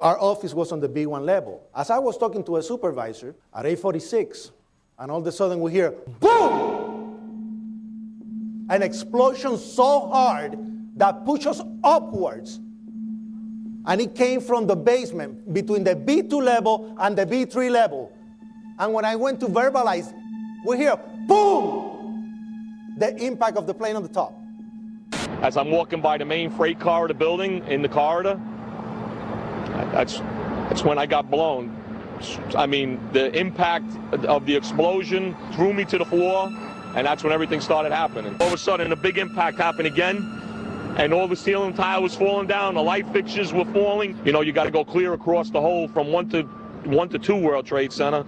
Our office was on the B1 level. As I was talking to a supervisor at 8:46, and all of a sudden we hear, boom! An explosion so hard that pushed us upwards. And it came from the basement between the B2 level and the B3 level. And when I went to verbalize, we hear, boom! The impact of the plane on the top. As I'm walking by the main freight corridor building in the corridor, that's when I got blown. I mean, the impact of the explosion threw me to the floor, and that's when everything started happening. All of a sudden, a big impact happened again, and all the ceiling tile was falling down, the light fixtures were falling. You know, you got to go clear across the whole from 1 to 2 World Trade Center,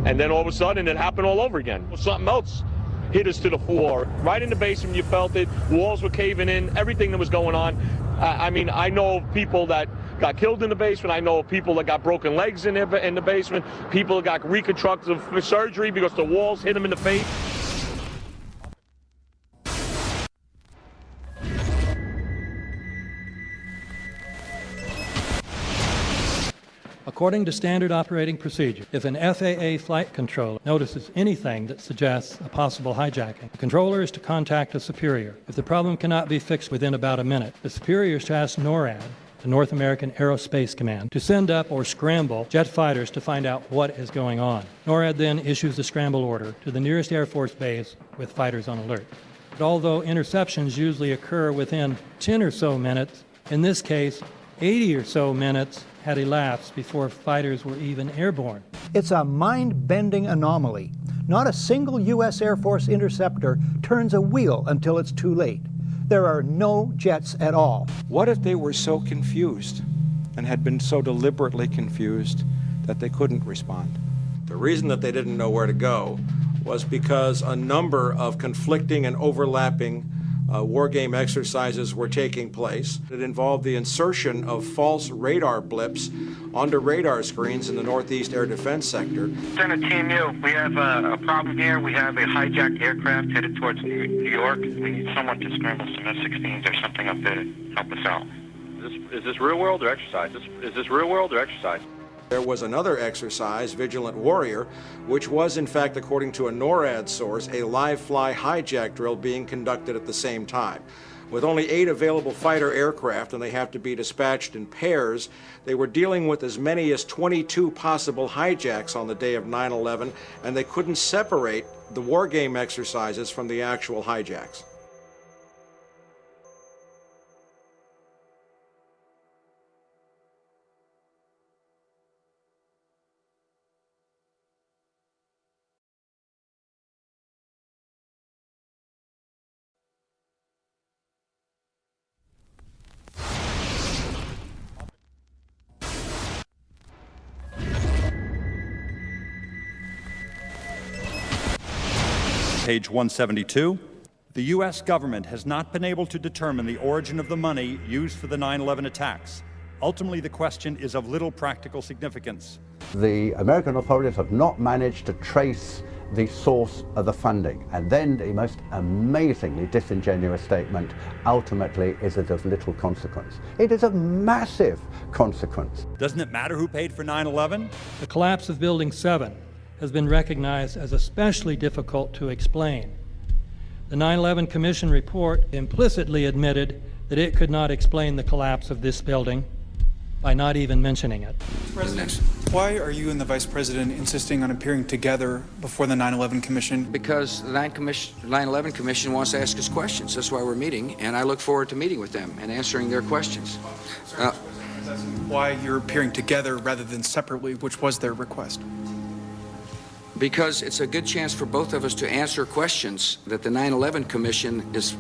and then all of a sudden, it happened all over again. Something else hit us to the floor. Right in the basement, you felt it. Walls were caving in, everything that was going on. I mean, I know of people that got killed in the basement. I know of people that got broken legs in the basement. People that got reconstructive surgery because the walls hit them in the face. According to standard operating procedure, if an FAA flight controller notices anything that suggests a possible hijacking, the controller is to contact a superior. If the problem cannot be fixed within about a minute, the superior is to ask NORAD, the North American Aerospace Command, to send up or scramble jet fighters to find out what is going on. NORAD then issues the scramble order to the nearest Air Force base with fighters on alert. But although interceptions usually occur within 10 or so minutes, in this case, 80 or so minutes had elapsed before fighters were even airborne. It's a mind-bending anomaly. Not a single U.S. Air Force interceptor turns a wheel until it's too late. There are no jets at all. What if they were so confused and had been so deliberately confused that they couldn't respond? The reason that they didn't know where to go was because a number of conflicting and overlapping war game exercises were taking place. It involved the insertion of false radar blips onto radar screens in the Northeast Air Defense Sector. Center Team U, we have a problem here. We have a hijacked aircraft headed towards New York. We need someone to scramble some F-16s or something up there to help us out. Is this real world or exercise? Is this real world or exercise? There was another exercise, Vigilant Warrior, which was in fact, according to a NORAD source, a live-fly hijack drill being conducted at the same time. With only 8 available fighter aircraft, and they have to be dispatched in pairs, they were dealing with as many as 22 possible hijacks on the day of 9/11, and they couldn't separate the war game exercises from the actual hijacks. Page 172. The U.S. government has not been able to determine the origin of the money used for the 9/11 attacks. Ultimately, the question is of little practical significance. The American authorities have not managed to trace the source of the funding. And then the most amazingly disingenuous statement ultimately is it of little consequence. It is of massive consequence. Doesn't it matter who paid for 9/11? The collapse of Building 7 has been recognized as especially difficult to explain. The 9/11 Commission report implicitly admitted that it could not explain the collapse of this building by not even mentioning it. President, why are you and the Vice President insisting on appearing together before the 9/11 Commission? Because the 9/11 Commission wants to ask us questions. That's why we're meeting, and I look forward to meeting with them and answering their questions. Why you're appearing together rather than separately, which was their request? Because it's a good chance for both of us to answer questions that the 9/11 Commission is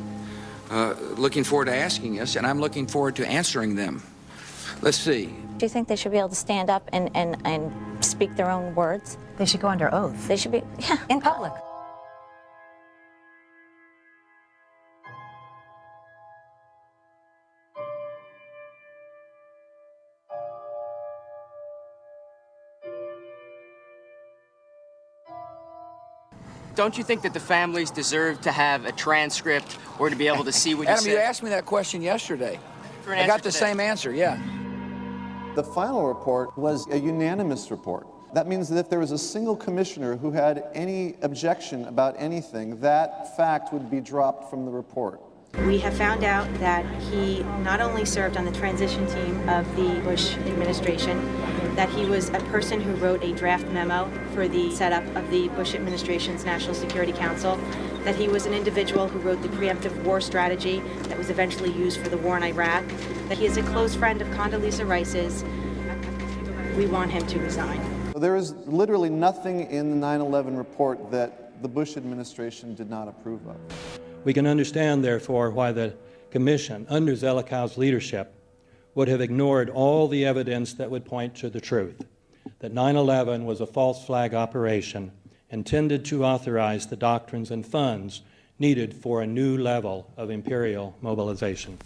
looking forward to asking us, and I'm looking forward to answering them. Let's see. Do you think they should be able to stand up and speak their own words? They should go under oath. They should be, yeah, in public. Don't you think that the families deserve to have a transcript or to be able to see what you Adam, said? you asked me that question yesterday. I got the same answer, yeah. The final report was a unanimous report. That means that if there was a single commissioner who had any objection about anything, that fact would be dropped from the report. We have found out that he not only served on the transition team of the Bush administration, that he was a person who wrote a draft memo for the setup of the Bush administration's National Security Council, that he was an individual who wrote the preemptive war strategy that was eventually used for the war in Iraq, that he is a close friend of Condoleezza Rice's. We want him to resign. There is literally nothing in the 9/11 report that the Bush administration did not approve of. We can understand, therefore, why the Commission, under Zelikow's leadership, would have ignored all the evidence that would point to the truth, that 9/11 was a false flag operation intended to authorize the doctrines and funds needed for a new level of imperial mobilization.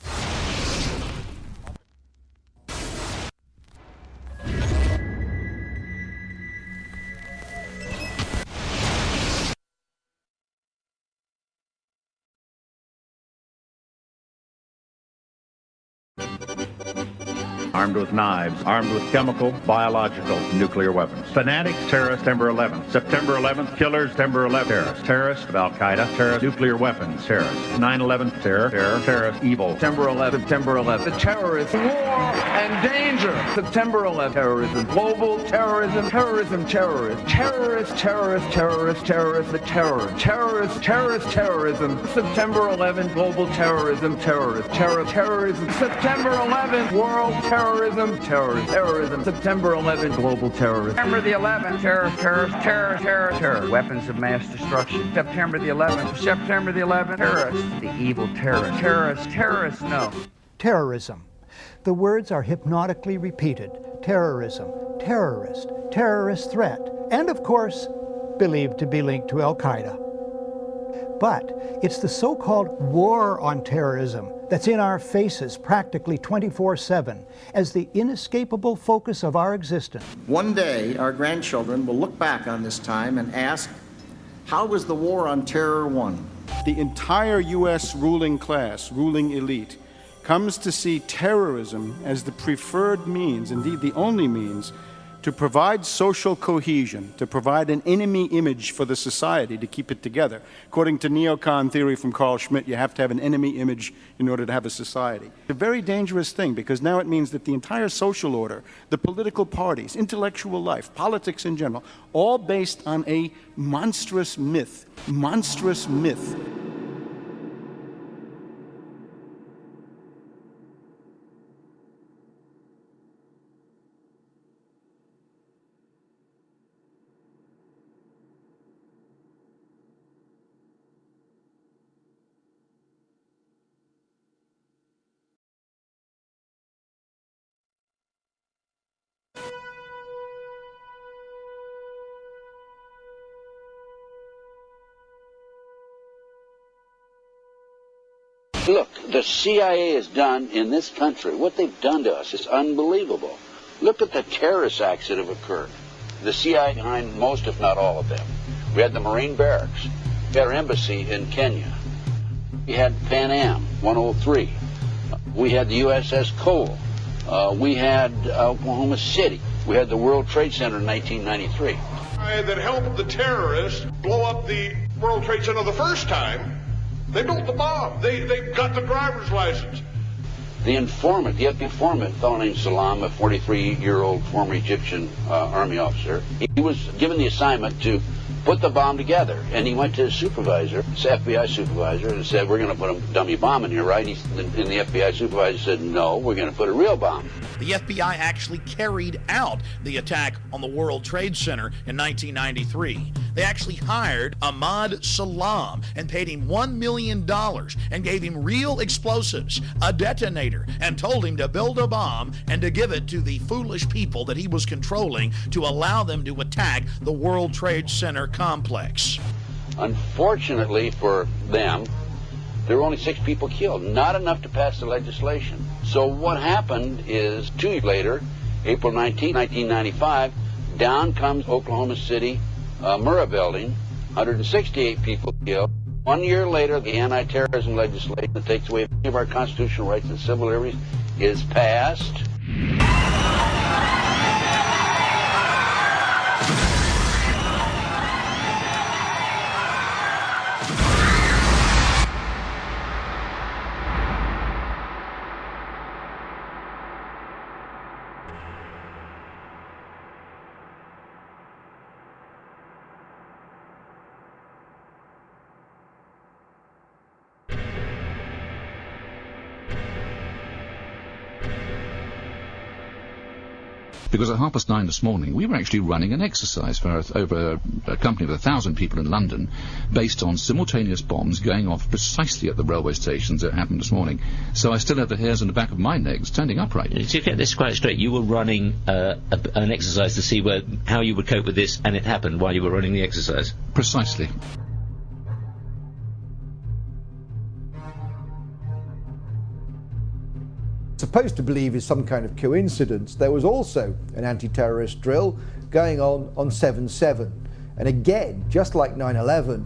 armed with knives, armed with chemical, biological, nuclear weapons. Fanatics, terrorists, September 11th. September 11th, killers, September 11th, terrorists. Terrorists of Al-Qaeda, terrorists, nuclear weapons, terrorists. 9/11, terror, terrorist, evil. September 11th, September 11th. The terrorists, war and danger. September 11th, terrorism, global terrorism, terrorism, terrorists, terrorists, terrorists, terrorists, terrorists, the terror, terrorists, terrorists, terrorism. September 11th, global terrorism, terrorists, terrorism. September 11th, world terrorism, terrorism. September 11th, global terrorism. September the 11th, terror, weapons of mass destruction. September the 11th, September the 11th, terrorists, the evil terrorists, no. Terrorism. The words are hypnotically repeated. Terrorism, terrorist, terrorist threat, and of course, believed to be linked to Al-Qaeda. But it's the so-called war on terrorism that's in our faces practically 24/7 as the inescapable focus of our existence. One day, our grandchildren will look back on this time and ask, how was the war on terror won? The entire U.S. ruling class, ruling elite, comes to see terrorism as the preferred means, indeed the only means, to provide social cohesion, to provide an enemy image for the society to keep it together. According to neocon theory from Carl Schmitt, you have to have an enemy image in order to have a society. It's a very dangerous thing because now it means that the entire social order, the political parties, intellectual life, politics in general, all based on a monstrous myth. Look, the CIA has done in this country, what they've done to us is unbelievable. Look at the terrorist acts that have occurred. The CIA behind most, if not all of them. We had the Marine barracks. We had our embassy in Kenya. We had Pan Am 103. We had the USS Cole. We had Oklahoma City. We had the World Trade Center in 1993. That helped the terrorists blow up the World Trade Center the first time. They built the bomb. They got the driver's license. The informant, the FBI informant, a fellow named Salam, a 43-year-old former Egyptian army officer, he was given the assignment to put the bomb together. And he went to his supervisor, his FBI supervisor, and said, we're going to put a dummy bomb in here, right? And the FBI supervisor said, no, we're going to put a real bomb. The FBI actually carried out the attack on the World Trade Center in 1993. They actually hired Ahmad Salam and paid him $1 million and gave him real explosives, a detonator, and told him to build a bomb and to give it to the foolish people that he was controlling to allow them to attack the World Trade Center complex. Unfortunately for them, there were only 6 people killed, not enough to pass the legislation. So what happened is 2 years later, April 19, 1995, down comes Oklahoma City Murrah building, 168 people killed. 1 year later, the anti-terrorism legislation that takes away many of our constitutional rights and civil liberties is passed. Because at 9:30 this morning, we were actually running an exercise for over a company of 1,000 people in London, based on simultaneous bombs going off precisely at the railway stations that happened this morning. So I still have the hairs on the back of my neck standing upright. To get this quite straight, you were running an exercise to see how you would cope with this, and it happened while you were running the exercise? Precisely. Supposed to believe is some kind of coincidence, there was also an anti-terrorist drill going on 7/7. And again, just like 9/11,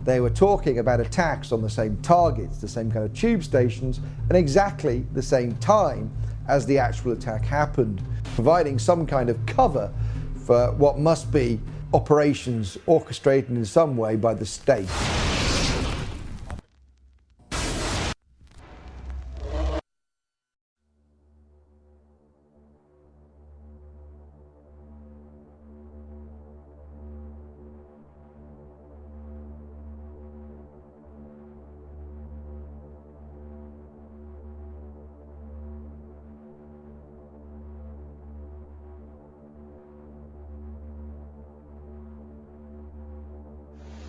they were talking about attacks on the same targets, the same kind of tube stations, and exactly the same time as the actual attack happened, providing some kind of cover for what must be operations orchestrated in some way by the state.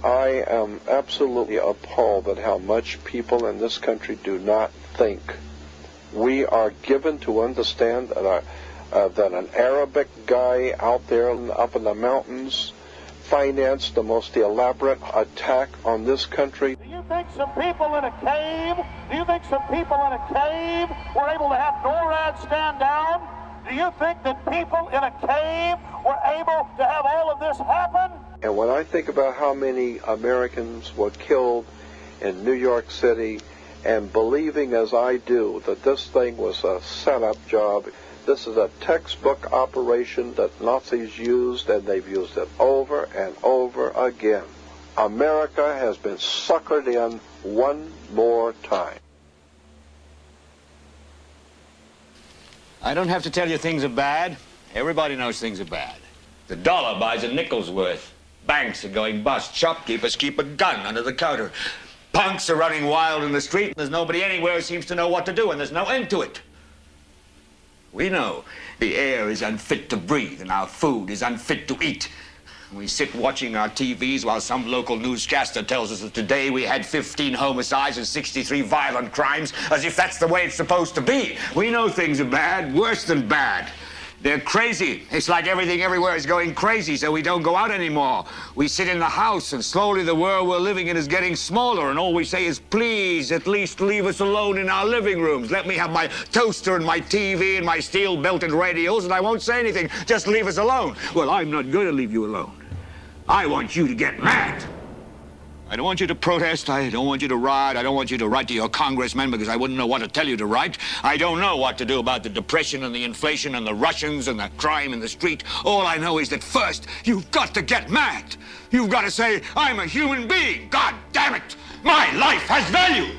I am absolutely appalled at how much people in this country do not think. We are given to understand that an Arabic guy out there up in the mountains financed the most elaborate attack on this country. Do you think some people in a cave were able to have NORAD stand down? Do you think that people in a cave were able to have all of this happen? And when I think about how many Americans were killed in New York City, and believing as I do that this thing was a setup job, this is a textbook operation that Nazis used, and they've used it over and over again. America has been suckered in one more time. I don't have to tell you things are bad. Everybody knows things are bad. The dollar buys a nickel's worth. Banks are going bust. Shopkeepers keep a gun under the counter. Punks are running wild in the street, and there's nobody anywhere who seems to know what to do, and there's no end to it. We know the air is unfit to breathe, and our food is unfit to eat. We sit watching our TVs while some local newscaster tells us that today we had 15 homicides and 63 violent crimes, as if that's the way it's supposed to be. We know things are bad, worse than bad. They're crazy. It's like everything everywhere is going crazy, so we don't go out anymore. We sit in the house, and slowly the world we're living in is getting smaller, and all we say is, please, at least leave us alone in our living rooms. Let me have my toaster and my TV and my steel-belted radios, and I won't say anything. Just leave us alone. Well, I'm not going to leave you alone. I want you to get mad. I don't want you to protest. I don't want you to riot. I don't want you to write to your congressman because I wouldn't know what to tell you to write. I don't know what to do about the depression and the inflation and the Russians and the crime in the street. All I know is that first, you've got to get mad. You've got to say, I'm a human being. God damn it. My life has value.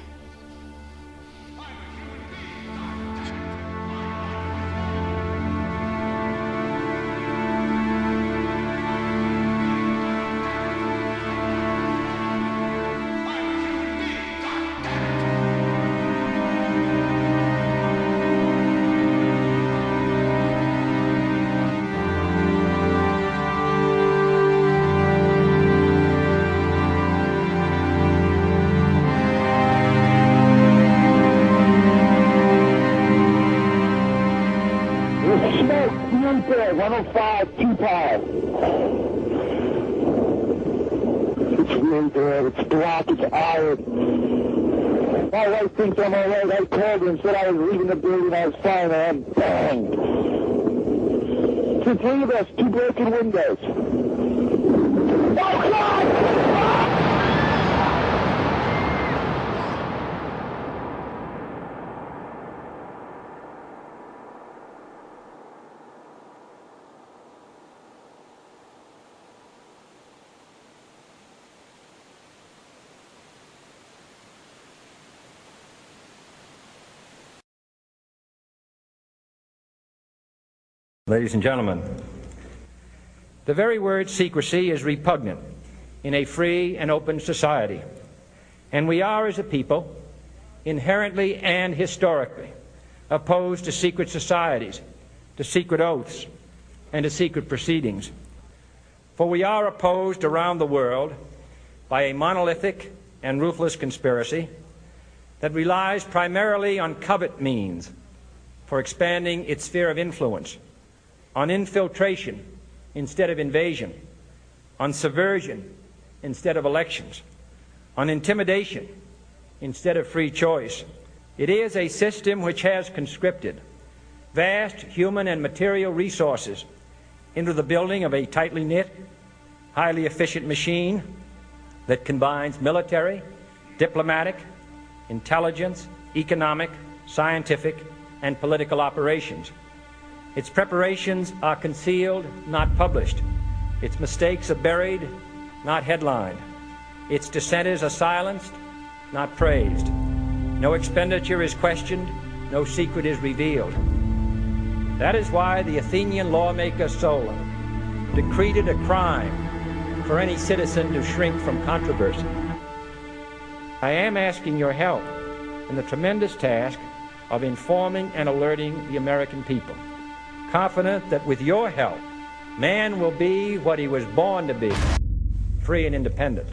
My wife thinks I'm all right. I called her and said I was leaving the building. I was fine, and I'm banged. To three of us, 2 broken windows. Oh, God! Ladies and gentlemen, the very word secrecy is repugnant in a free and open society, and we are, as a people, inherently and historically opposed to secret societies, to secret oaths, and to secret proceedings. For we are opposed around the world by a monolithic and ruthless conspiracy that relies primarily on covert means for expanding its sphere of influence, on infiltration instead of invasion, on subversion instead of elections, on intimidation instead of free choice. It is a system which has conscripted vast human and material resources into the building of a tightly knit, highly efficient machine that combines military, diplomatic, intelligence, economic, scientific, and political operations. Its preparations are concealed, not published. Its mistakes are buried, not headlined. Its dissenters are silenced, not praised. No expenditure is questioned, no secret is revealed. That is why the Athenian lawmaker Solon decreed it a crime for any citizen to shrink from controversy. I am asking your help in the tremendous task of informing and alerting the American people, confident that with your help, man will be what he was born to be, free and independent.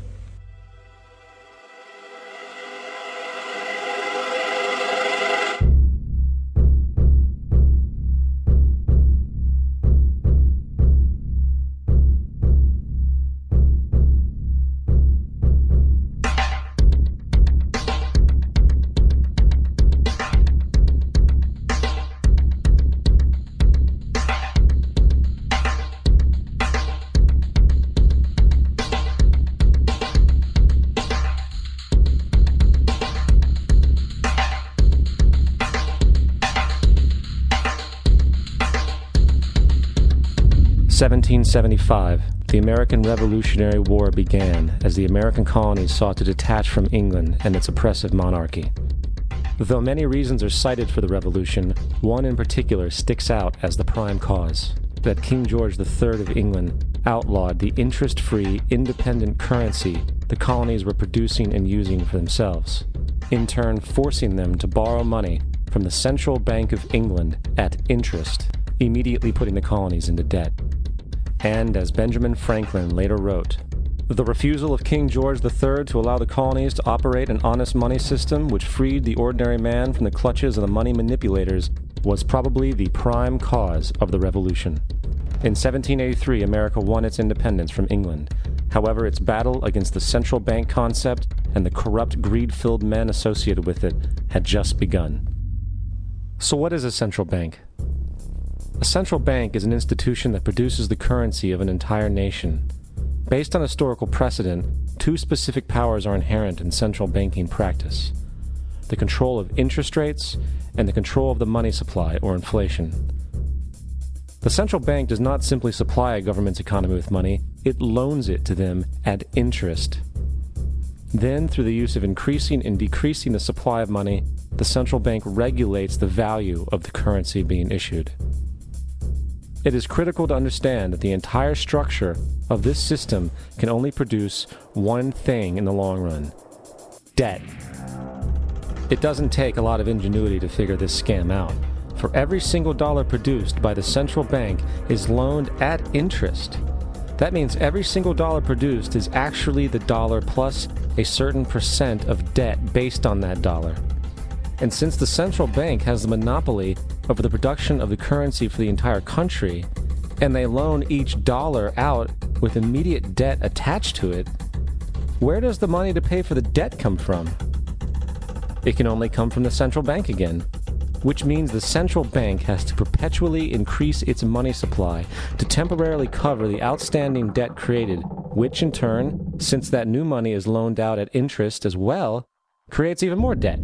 In 1775, the American Revolutionary War began as the American colonies sought to detach from England and its oppressive monarchy. Though many reasons are cited for the revolution, one in particular sticks out as the prime cause: that King George III of England outlawed the interest-free, independent currency the colonies were producing and using for themselves, in turn forcing them to borrow money from the Central Bank of England at interest, immediately putting the colonies into debt. And, as Benjamin Franklin later wrote, the refusal of King George III to allow the colonies to operate an honest money system which freed the ordinary man from the clutches of the money manipulators was probably the prime cause of the revolution. In 1783, America won its independence from England. However, its battle against the central bank concept and the corrupt, greed-filled men associated with it had just begun. So what is a central bank? A central bank is an institution that produces the currency of an entire nation. Based on historical precedent, two specific powers are inherent in central banking practice: the control of interest rates and the control of the money supply, or inflation. The central bank does not simply supply a government's economy with money, it loans it to them at interest. Then, through the use of increasing and decreasing the supply of money, the central bank regulates the value of the currency being issued. It is critical to understand that the entire structure of this system can only produce one thing in the long run: debt. It doesn't take a lot of ingenuity to figure this scam out. For every single dollar produced by the central bank is loaned at interest. That means every single dollar produced is actually the dollar plus a certain percent of debt based on that dollar. And since the central bank has the monopoly over the production of the currency for the entire country, and they loan each dollar out with immediate debt attached to it, where does the money to pay for the debt come from? It can only come from the central bank again, which means the central bank has to perpetually increase its money supply to temporarily cover the outstanding debt created, which in turn, since that new money is loaned out at interest as well, creates even more debt.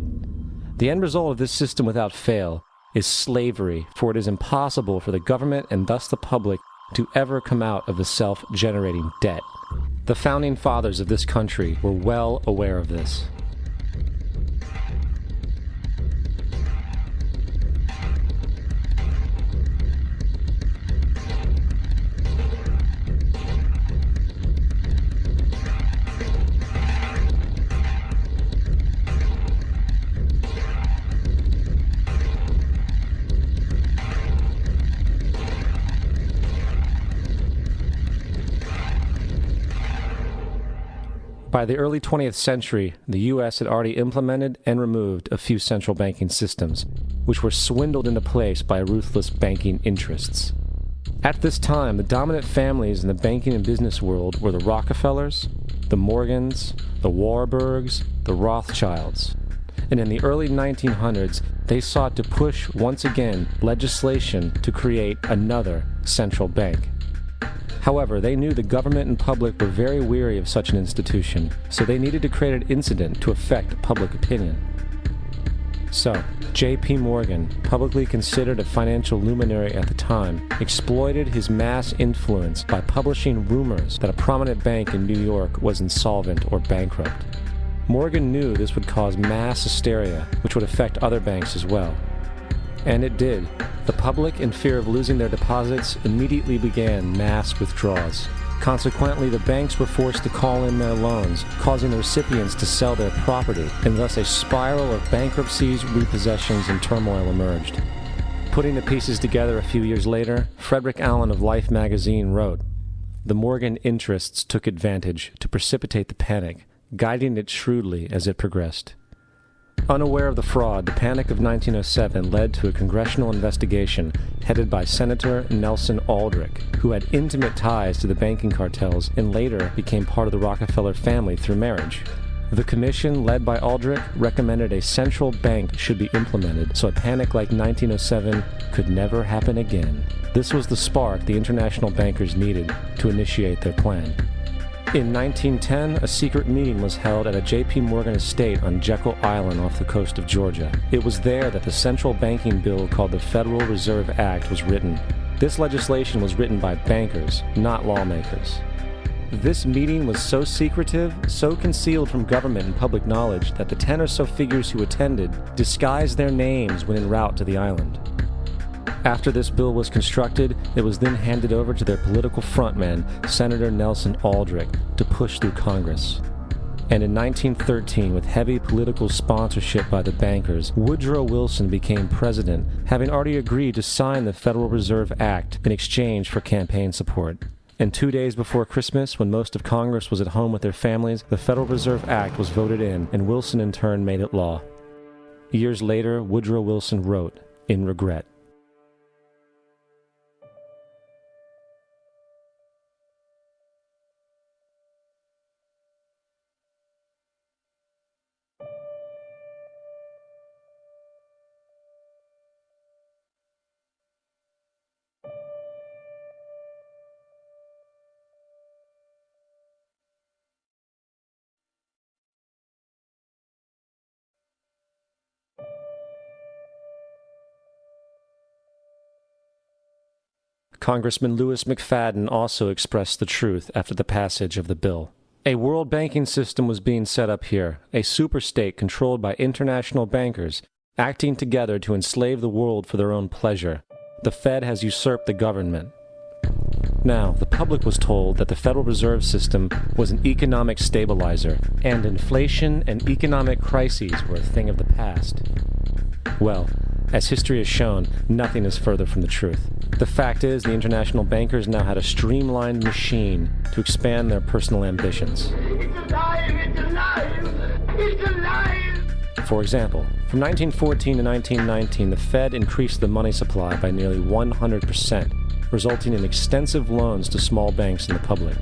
The end result of this system without fail is slavery, for it is impossible for the government and thus the public to ever come out of the self-generating debt. The founding fathers of this country were well aware of this. By the early 20th century, the U.S. had already implemented and removed a few central banking systems, which were swindled into place by ruthless banking interests. At this time, the dominant families in the banking and business world were the Rockefellers, the Morgans, the Warburgs, the Rothschilds. And in the early 1900s, they sought to push once again legislation to create another central bank. However, they knew the government and public were very weary of such an institution, so they needed to create an incident to affect public opinion. So, J.P. Morgan, publicly considered a financial luminary at the time, exploited his mass influence by publishing rumors that a prominent bank in New York was insolvent or bankrupt. Morgan knew this would cause mass hysteria, which would affect other banks as well. And it did. The public, in fear of losing their deposits, immediately began mass withdrawals. Consequently, the banks were forced to call in their loans, causing the recipients to sell their property, and thus a spiral of bankruptcies, repossessions, and turmoil emerged. Putting the pieces together a few years later, Frederick Allen of Life magazine wrote, "The Morgan interests took advantage to precipitate the panic, guiding it shrewdly as it progressed." Unaware of the fraud, the Panic of 1907 led to a congressional investigation headed by Senator Nelson Aldrich, who had intimate ties to the banking cartels and later became part of the Rockefeller family through marriage. The commission, led by Aldrich, recommended a central bank should be implemented so a panic like 1907 could never happen again. This was the spark the international bankers needed to initiate their plan. In 1910, a secret meeting was held at a J.P. Morgan estate on Jekyll Island off the coast of Georgia. It was there that the central banking bill called the Federal Reserve Act was written. This legislation was written by bankers, not lawmakers. This meeting was so secretive, so concealed from government and public knowledge that the 10 or so figures who attended disguised their names when en route to the island. After this bill was constructed, it was then handed over to their political frontman, Senator Nelson Aldrich, to push through Congress. And in 1913, with heavy political sponsorship by the bankers, Woodrow Wilson became president, having already agreed to sign the Federal Reserve Act in exchange for campaign support. And 2 days before Christmas, when most of Congress was at home with their families, the Federal Reserve Act was voted in, and Wilson in turn made it law. Years later, Woodrow Wilson wrote, in regret, Congressman Louis McFadden also expressed the truth after the passage of the bill. A world banking system was being set up here, a superstate controlled by international bankers, acting together to enslave the world for their own pleasure. The Fed has usurped the government. Now, the public was told that the Federal Reserve System was an economic stabilizer, and inflation and economic crises were a thing of the past. Well, as history has shown, nothing is further from the truth. The fact is, the international bankers now had a streamlined machine to expand their personal ambitions. It's alive! It's alive! It's alive! For example, from 1914 to 1919, the Fed increased the money supply by nearly 100%, resulting in extensive loans to small banks and the public.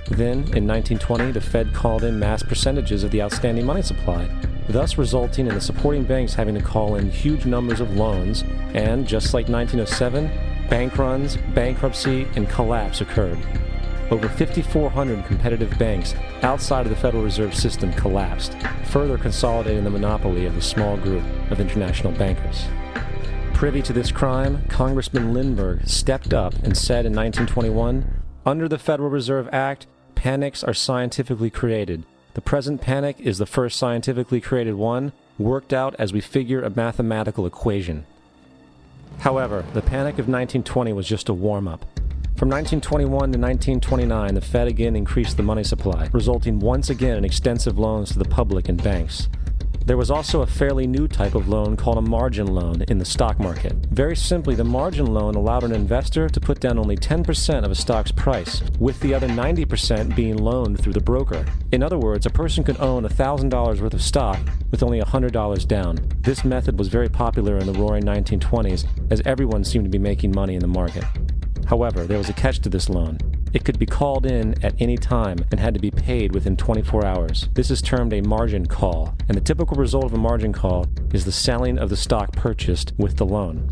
Then, in 1920, the Fed called in mass percentages of the outstanding money supply, thus resulting in the supporting banks having to call in huge numbers of loans, and, just like 1907, bank runs, bankruptcy, and collapse occurred. Over 5,400 competitive banks outside of the Federal Reserve System collapsed, further consolidating the monopoly of the small group of international bankers. Privy to this crime, Congressman Lindbergh stepped up and said in 1921, "Under the Federal Reserve Act, panics are scientifically created. The present panic is the first scientifically created one, worked out as we figure a mathematical equation." However, the Panic of 1920 was just a warm-up. From 1921 to 1929, the Fed again increased the money supply, resulting once again in extensive loans to the public and banks. There was also a fairly new type of loan called a margin loan in the stock market. Very simply, the margin loan allowed an investor to put down only 10% of a stock's price, with the other 90% being loaned through the broker. In other words, a person could own $1,000 worth of stock with only $100 down. This method was very popular in the roaring 1920s, as everyone seemed to be making money in the market. However, there was a catch to this loan. It could be called in at any time and had to be paid within 24 hours. This is termed a margin call, and the typical result of a margin call is the selling of the stock purchased with the loan.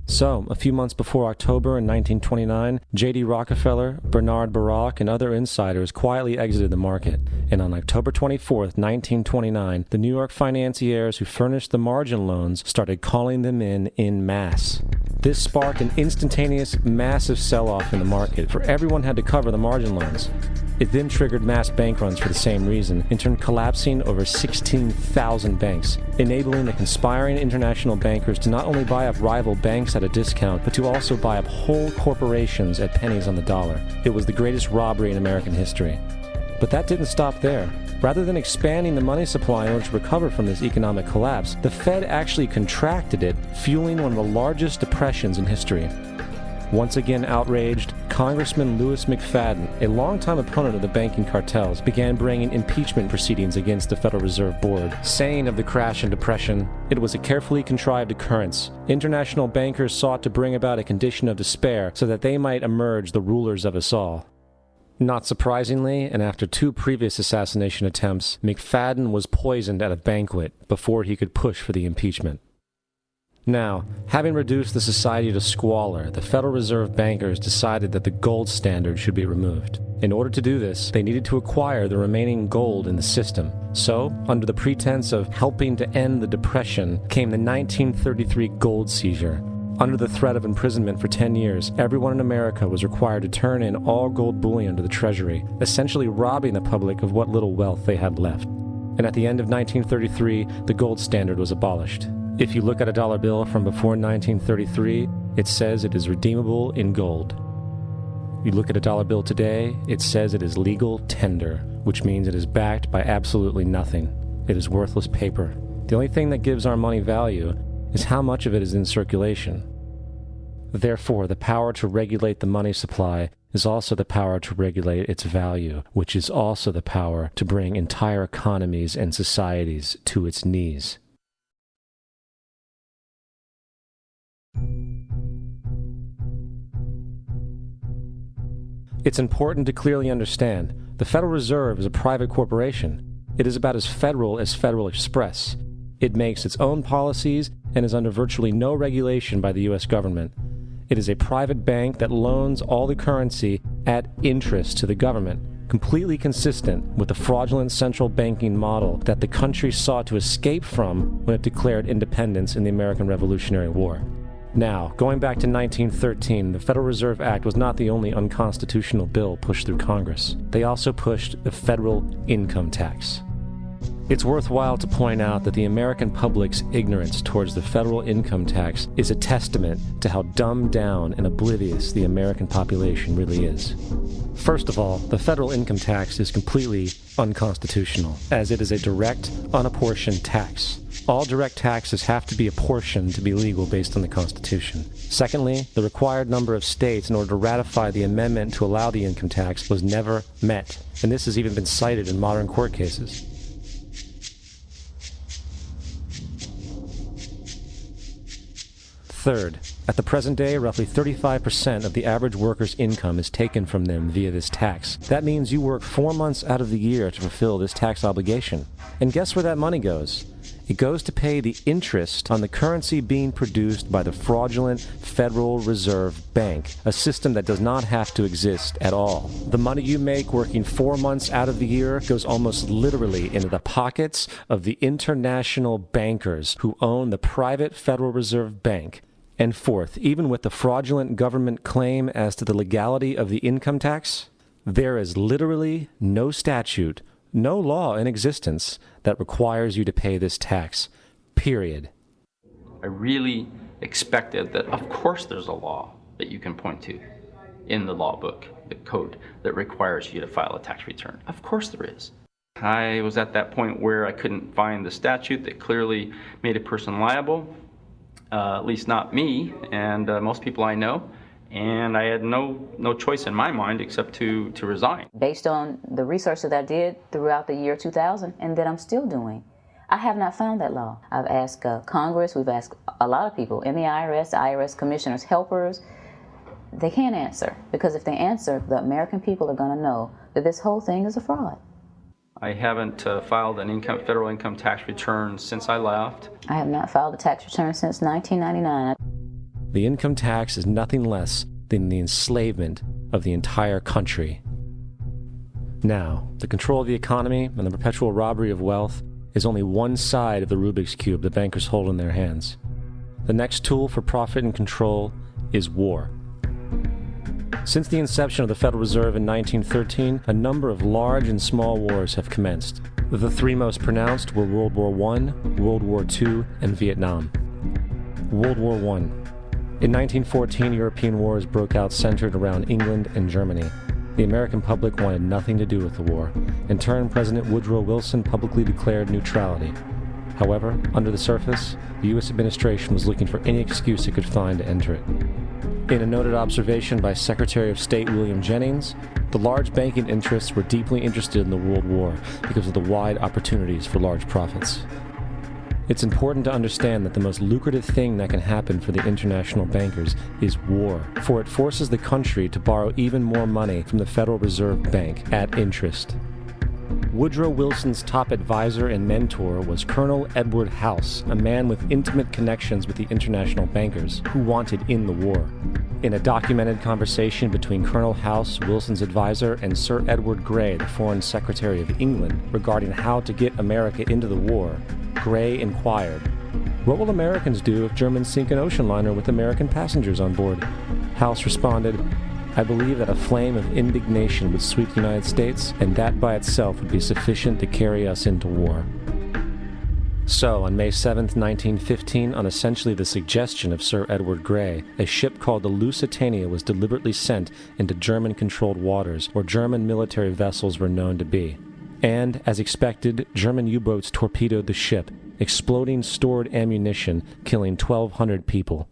So, a few months before October in 1929, J.D. Rockefeller, Bernard Baruch, and other insiders quietly exited the market. And on October 24th, 1929, the New York financiers who furnished the margin loans started calling them in masse. This sparked an instantaneous, massive sell-off in the market, for everyone had to cover the margin loans. It then triggered mass bank runs for the same reason, in turn collapsing over 16,000 banks, enabling the conspiring international bankers to not only buy up rival banks at a discount, but to also buy up whole corporations at pennies on the dollar. It was the greatest robbery in American history. But that didn't stop there. Rather than expanding the money supply in order to recover from this economic collapse, the Fed actually contracted it, fueling one of the largest depressions in history. Once again outraged, Congressman Louis McFadden, a longtime opponent of the banking cartels, began bringing impeachment proceedings against the Federal Reserve Board, saying of the crash and depression, it was a carefully contrived occurrence. International bankers sought to bring about a condition of despair so that they might emerge the rulers of us all. Not surprisingly, and after 2 previous assassination attempts, McFadden was poisoned at a banquet before he could push for the impeachment. Now, having reduced the society to squalor, the Federal Reserve bankers decided that the gold standard should be removed. In order to do this, they needed to acquire the remaining gold in the system. So, under the pretense of helping to end the Depression, came the 1933 gold seizure. Under the threat of imprisonment for 10 years, everyone in America was required to turn in all gold bullion to the Treasury, essentially robbing the public of what little wealth they had left. And at the end of 1933, the gold standard was abolished. If you look at a dollar bill from before 1933, it says it is redeemable in gold. You look at a dollar bill today, it says it is legal tender, which means it is backed by absolutely nothing. It is worthless paper. The only thing that gives our money value is how much of it is in circulation. Therefore, the power to regulate the money supply is also the power to regulate its value, which is also the power to bring entire economies and societies to its knees. It's important to clearly understand, the Federal Reserve is a private corporation. It is about as Federal Express. It makes its own policies and is under virtually no regulation by the U.S. government. It is a private bank that loans all the currency at interest to the government, completely consistent with the fraudulent central banking model that the country sought to escape from when it declared independence in the American Revolutionary War. Now, going back to 1913, the Federal Reserve Act was not the only unconstitutional bill pushed through Congress. They also pushed the federal income tax. It's worthwhile to point out that the American public's ignorance towards the federal income tax is a testament to how dumbed down and oblivious the American population really is. First of all, the federal income tax is completely unconstitutional, as it is a direct, unapportioned tax. All direct taxes have to be apportioned to be legal based on the Constitution. Secondly, the required number of states in order to ratify the amendment to allow the income tax was never met, and this has even been cited in modern court cases. Third, at the present day, roughly 35% of the average worker's income is taken from them via this tax. That means you work 4 months out of the year to fulfill this tax obligation. And guess where that money goes? It goes to pay the interest on the currency being produced by the fraudulent Federal Reserve Bank, a system that does not have to exist at all. The money you make working 4 months out of the year goes almost literally into the pockets of the international bankers who own the private Federal Reserve Bank. And fourth, even with the fraudulent government claim as to the legality of the income tax, there is literally no statute, no law in existence that requires you to pay this tax, period. I really expected that, of course there's a law that you can point to in the law book, the code, that requires you to file a tax return. Of course there is. I was at that point where I couldn't find the statute that clearly made a person liable, at least not me and most people I know. And I had no choice in my mind except to resign. Based on the research that I did throughout the year 2000 and that I'm still doing, I have not found that law. I've asked Congress, we've asked a lot of people in the IRS commissioners, helpers. They can't answer, because if they answer, the American people are going to know that this whole thing is a fraud. I haven't filed an federal income tax return since I left. I have not filed a tax return since 1999. the income tax is nothing less than the enslavement of the entire country. Now, the control of the economy and the perpetual robbery of wealth is only one side of the Rubik's Cube the bankers hold in their hands. The next tool for profit and control is war. Since the inception of the Federal Reserve in 1913, a number of large and small wars have commenced. The three most pronounced were World War I, World War II, and Vietnam. World War I. In 1914, European wars broke out centered around England and Germany. The American public wanted nothing to do with the war. In turn, President Woodrow Wilson publicly declared neutrality. However, under the surface, the U.S. administration was looking for any excuse it could find to enter it. In a noted observation by Secretary of State William Jennings, the large banking interests were deeply interested in the World War because of the wide opportunities for large profits. It's important to understand that the most lucrative thing that can happen for the international bankers is war, for it forces the country to borrow even more money from the Federal Reserve Bank at interest. Woodrow Wilson's top advisor and mentor was Colonel Edward House, a man with intimate connections with the international bankers who wanted in the war. In a documented conversation between Colonel House, Wilson's advisor, and Sir Edward Grey, the Foreign Secretary of England, regarding how to get America into the war, Grey inquired, "What will Americans do if Germans sink an ocean liner with American passengers on board?" House responded, "I believe that a flame of indignation would sweep the United States, and that by itself would be sufficient to carry us into war." So, on May 7, 1915, on essentially the suggestion of Sir Edward Grey, a ship called the Lusitania was deliberately sent into German-controlled waters, where German military vessels were known to be. And, as expected, German U-boats torpedoed the ship, exploding stored ammunition, killing 1,200 people.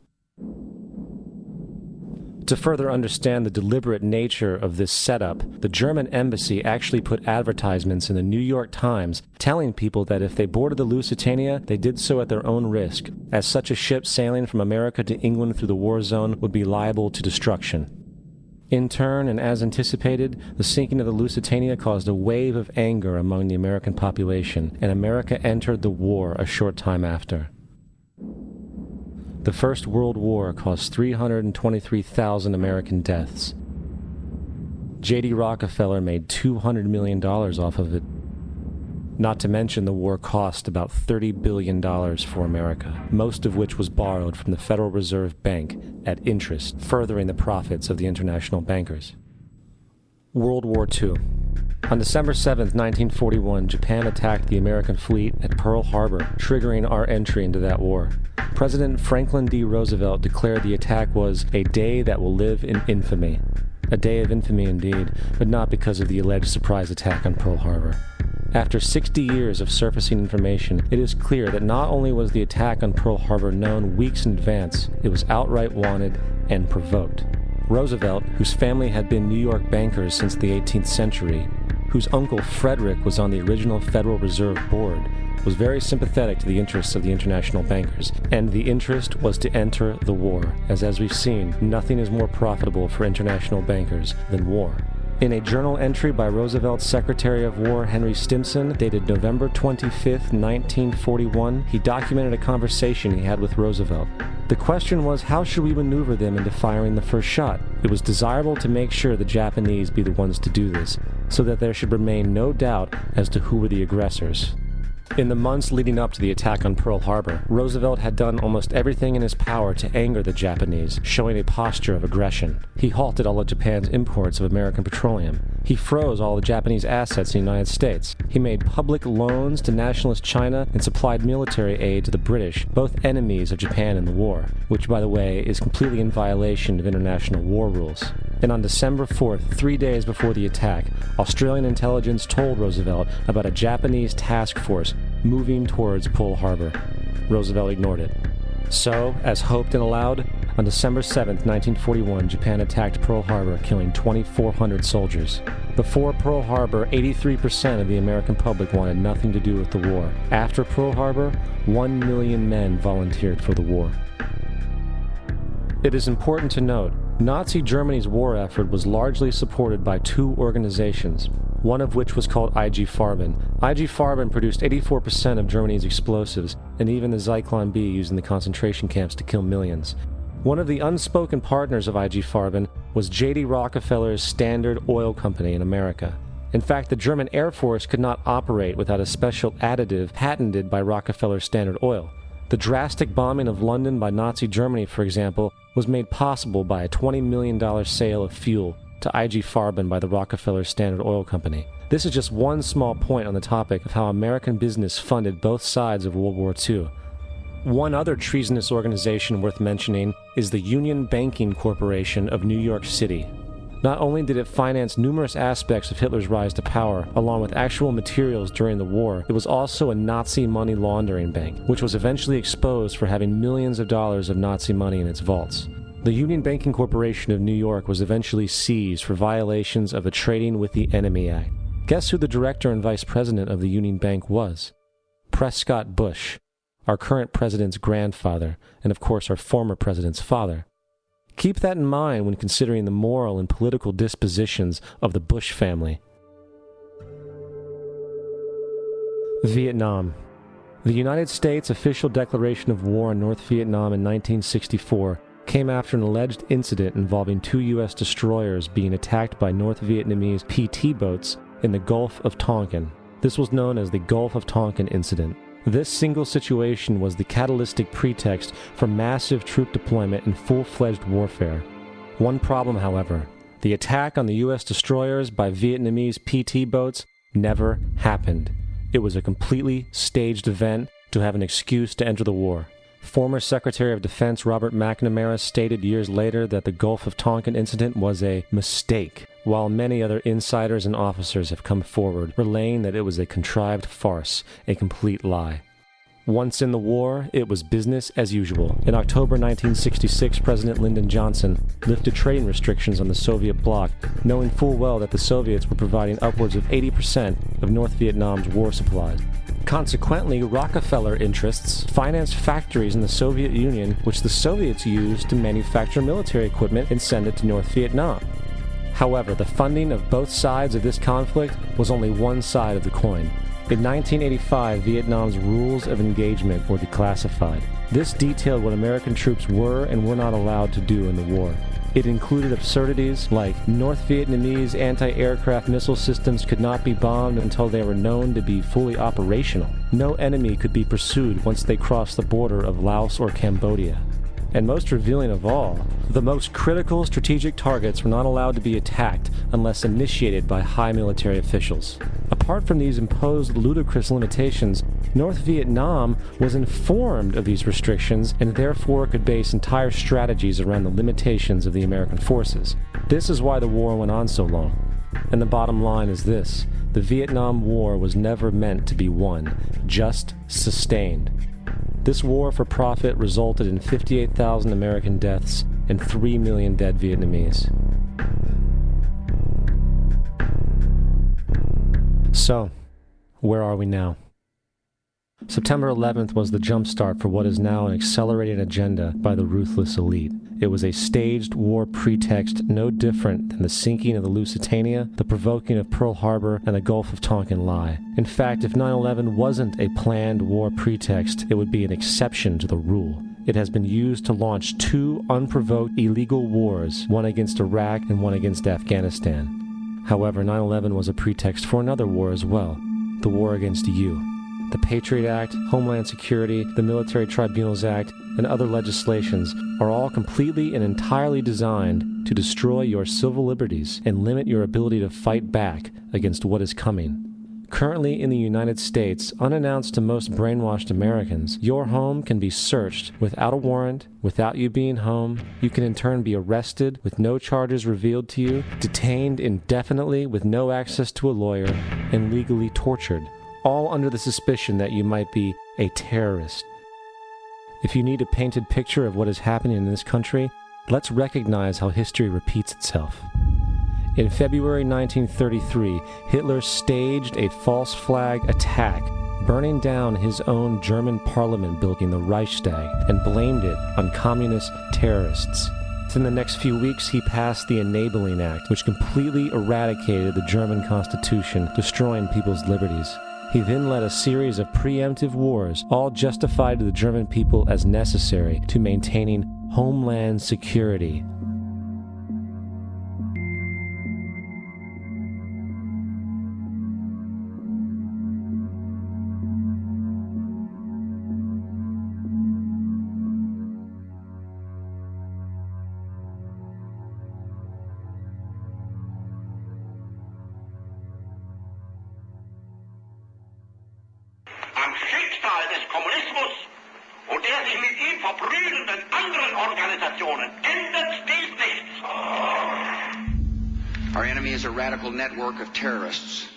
To further understand the deliberate nature of this setup, the German embassy actually put advertisements in the New York Times telling people that if they boarded the Lusitania, they did so at their own risk, as such a ship sailing from America to England through the war zone would be liable to destruction. In turn, and as anticipated, the sinking of the Lusitania caused a wave of anger among the American population, and America entered the war a short time after. The First World War caused 323,000 American deaths. J.D. Rockefeller made $200 million off of it. Not to mention the war cost about $30 billion for America, most of which was borrowed from the Federal Reserve Bank at interest, furthering the profits of the international bankers. World War II. On December 7, 1941, Japan attacked the American fleet at Pearl Harbor, triggering our entry into that war. President Franklin D. Roosevelt declared the attack was a day that will live in infamy. A day of infamy indeed, but not because of the alleged surprise attack on Pearl Harbor. After 60 years of surfacing information, it is clear that not only was the attack on Pearl Harbor known weeks in advance, it was outright wanted and provoked. Roosevelt, whose family had been New York bankers since the 18th century, whose uncle Frederick was on the original Federal Reserve Board, was very sympathetic to the interests of the international bankers, and the interest was to enter the war, as we've seen, nothing is more profitable for international bankers than war. In a journal entry by Roosevelt's Secretary of War Henry Stimson, dated November 25, 1941, he documented a conversation he had with Roosevelt. The question was, how should we maneuver them into firing the first shot? It was desirable to make sure the Japanese be the ones to do this, so that there should remain no doubt as to who were the aggressors. In the months leading up to the attack on Pearl Harbor, Roosevelt had done almost everything in his power to anger the Japanese, showing a posture of aggression. He halted all of Japan's imports of American petroleum. He froze all the Japanese assets in the United States. He made public loans to nationalist China and supplied military aid to the British, both enemies of Japan in the war, which, by the way, is completely in violation of international war rules. And on December 4th, 3 days before the attack, Australian intelligence told Roosevelt about a Japanese task force moving towards Pearl Harbor. Roosevelt ignored it. So, as hoped and allowed, on December 7, 1941, Japan attacked Pearl Harbor, killing 2,400 soldiers. Before Pearl Harbor, 83% of the American public wanted nothing to do with the war. After Pearl Harbor, 1 million men volunteered for the war. It is important to note, Nazi Germany's war effort was largely supported by two organizations, one of which was called IG Farben. IG Farben produced 84% of Germany's explosives, and even the Zyklon B used in the concentration camps to kill millions. One of the unspoken partners of I.G. Farben was J.D. Rockefeller's Standard Oil Company in America. In fact, the German Air Force could not operate without a special additive patented by Rockefeller's Standard Oil. The drastic bombing of London by Nazi Germany, for example, was made possible by a $20 million sale of fuel to I.G. Farben by the Rockefeller Standard Oil Company. This is just one small point on the topic of how American business funded both sides of World War II. One other treasonous organization worth mentioning is the Union Banking Corporation of New York City. Not only did it finance numerous aspects of Hitler's rise to power, along with actual materials during the war, it was also a Nazi money laundering bank, which was eventually exposed for having millions of dollars of Nazi money in its vaults. The Union Banking Corporation of New York was eventually seized for violations of the Trading with the Enemy Act. Guess who the director and vice president of the Union Bank was? Prescott Bush, our current president's grandfather, and of course our former president's father. Keep that in mind when considering the moral and political dispositions of the Bush family. Vietnam. The United States' official declaration of war on North Vietnam in 1964 came after an alleged incident involving 2 U.S. destroyers being attacked by North Vietnamese PT boats in the Gulf of Tonkin. This was known as the Gulf of Tonkin incident. This single situation was the catalytic pretext for massive troop deployment and full-fledged warfare. One problem, however, the attack on the U.S. destroyers by Vietnamese PT boats never happened. It was a completely staged event to have an excuse to enter the war. Former Secretary of Defense Robert McNamara stated years later that the Gulf of Tonkin incident was a mistake, while many other insiders and officers have come forward, relaying that it was a contrived farce, a complete lie. Once in the war, it was business as usual. In October 1966, President Lyndon Johnson lifted trading restrictions on the Soviet bloc, knowing full well that the Soviets were providing upwards of 80% of North Vietnam's war supplies. Consequently, Rockefeller interests financed factories in the Soviet Union, which the Soviets used to manufacture military equipment and send it to North Vietnam. However, the funding of both sides of this conflict was only one side of the coin. In 1985, Vietnam's rules of engagement were declassified. This detailed what American troops were and were not allowed to do in the war. It included absurdities like North Vietnamese anti-aircraft missile systems could not be bombed until they were known to be fully operational. No enemy could be pursued once they crossed the border of Laos or Cambodia. And most revealing of all, the most critical strategic targets were not allowed to be attacked unless initiated by high military officials. Apart from these imposed ludicrous limitations, North Vietnam was informed of these restrictions and therefore could base entire strategies around the limitations of the American forces. This is why the war went on so long. And the bottom line is this: the Vietnam War was never meant to be won, just sustained. This war for profit resulted in 58,000 American deaths and 3 million dead Vietnamese. So, where are we now? September 11th was the jumpstart for what is now an accelerated agenda by the ruthless elite. It was a staged war pretext no different than the sinking of the Lusitania, the provoking of Pearl Harbor, and the Gulf of Tonkin lie. In fact, if 9/11 wasn't a planned war pretext, it would be an exception to the rule. It has been used to launch 2 unprovoked illegal wars, one against Iraq and one against Afghanistan. However, 9/11 was a pretext for another war as well, the war against you. The Patriot Act, Homeland Security, the Military Tribunals Act, and other legislations are all completely and entirely designed to destroy your civil liberties and limit your ability to fight back against what is coming. Currently in the United States, unannounced to most brainwashed Americans, your home can be searched without a warrant, without you being home. You can in turn be arrested with no charges revealed to you, detained indefinitely with no access to a lawyer, and legally tortured, all under the suspicion that you might be a terrorist. If you need a painted picture of what is happening in this country, let's recognize how history repeats itself. In February 1933, Hitler staged a false flag attack, burning down his own German parliament building, the Reichstag, and blamed it on communist terrorists. Within the next few weeks, he passed the Enabling Act, which completely eradicated the German Constitution, destroying people's liberties. He then led a series of preemptive wars, all justified to the German people as necessary to maintaining Homeland Security. Am Schicksal des Kommunismus und der sich mit ihm verbrüdernden anderen Organisationen ändert dies nichts. Our enemy is a radical network of terrorists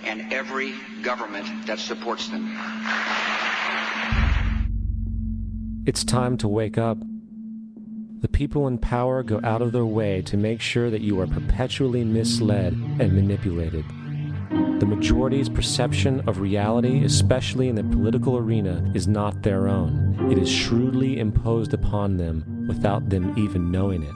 and every government that supports them. It's time to wake up. The people in power go out of their way to make sure that you are perpetually misled and manipulated. The majority's perception of reality, especially in the political arena, is not their own. It is shrewdly imposed upon them without them even knowing it.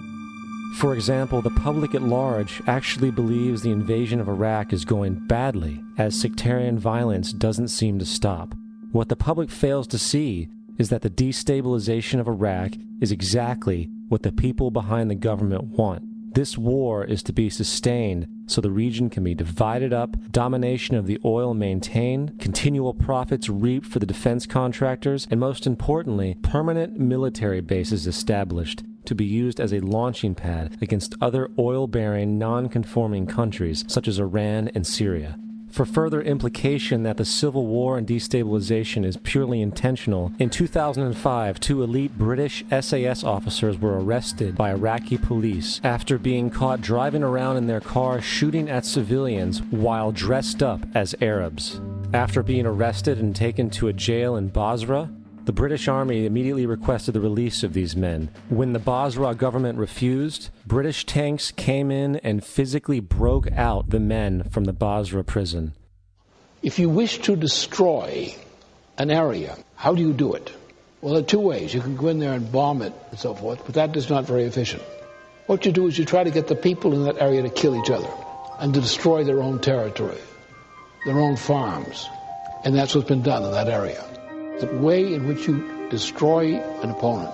For example, the public at large actually believes the invasion of Iraq is going badly, as sectarian violence doesn't seem to stop. What the public fails to see is that the destabilization of Iraq is exactly what the people behind the government want. This war is to be sustained so the region can be divided up, domination of the oil maintained, continual profits reaped for the defense contractors, and most importantly, permanent military bases established to be used as a launching pad against other oil-bearing, non-conforming countries such as Iran and Syria. For further implication that the civil war and destabilization is purely intentional, in 2005, 2 elite British SAS officers were arrested by Iraqi police after being caught driving around in their car shooting at civilians while dressed up as Arabs. After being arrested and taken to a jail in Basra, the British Army immediately requested the release of these men. When the Basra government refused, British tanks came in and physically broke out the men from the Basra prison. If you wish to destroy an area, how do you do it? Well, there are 2 ways. You can go in there and bomb it and so forth, but that is not very efficient. What you do is you try to get the people in that area to kill each other and to destroy their own territory, their own farms. And that's what's been done in that area. The way in which you destroy an opponent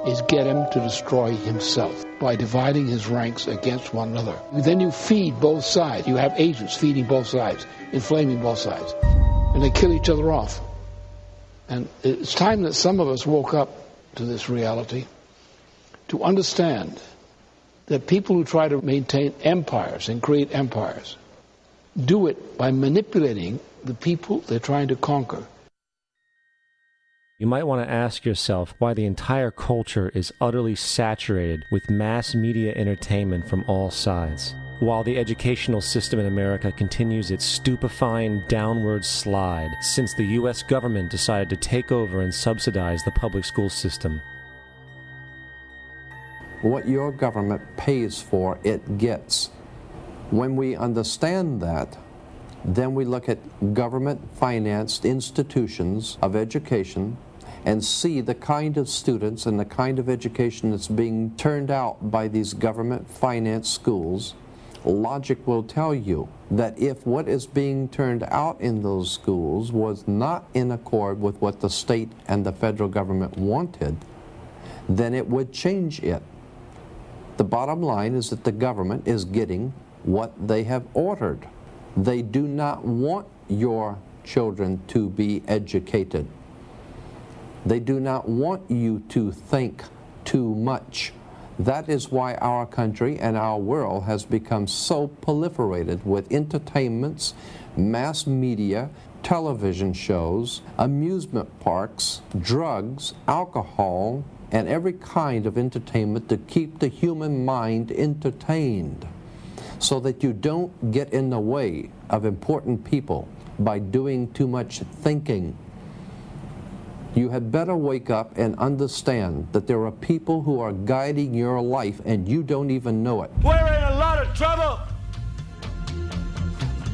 is get him to destroy himself by dividing his ranks against one another. Then you feed both sides. You have agents feeding both sides, inflaming both sides. And they kill each other off. And it's time that some of us woke up to this reality to understand that people who try to maintain empires and create empires do it by manipulating the people they're trying to conquer. You might want to ask yourself why the entire culture is utterly saturated with mass media entertainment from all sides, while the educational system in America continues its stupefying downward slide since the U.S. government decided to take over and subsidize the public school system. What your government pays for, it gets. When we understand that, then we look at government-financed institutions of education and see the kind of students and the kind of education that's being turned out by these government-financed schools. Logic will tell you that if what is being turned out in those schools was not in accord with what the state and the federal government wanted, then it would change it. The bottom line is that the government is getting what they have ordered. They do not want your children to be educated. They do not want you to think too much. That is why our country and our world has become so proliferated with entertainments, mass media, television shows, amusement parks, drugs, alcohol, and every kind of entertainment to keep the human mind entertained, so that you don't get in the way of important people by doing too much thinking. You had better wake up and understand that there are people who are guiding your life and you don't even know it. We're in a lot of trouble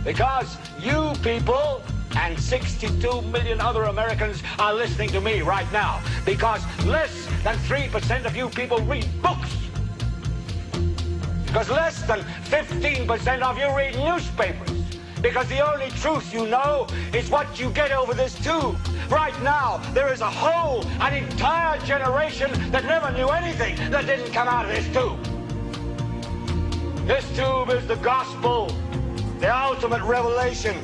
because you people and 62 million other Americans are listening to me right now, because less than 3% of you people read books. Because less than 15% of you read newspapers. Because the only truth you know is what you get over this tube. Right now, there is an entire generation that never knew anything that didn't come out of this tube. This tube is the gospel, the ultimate revelation.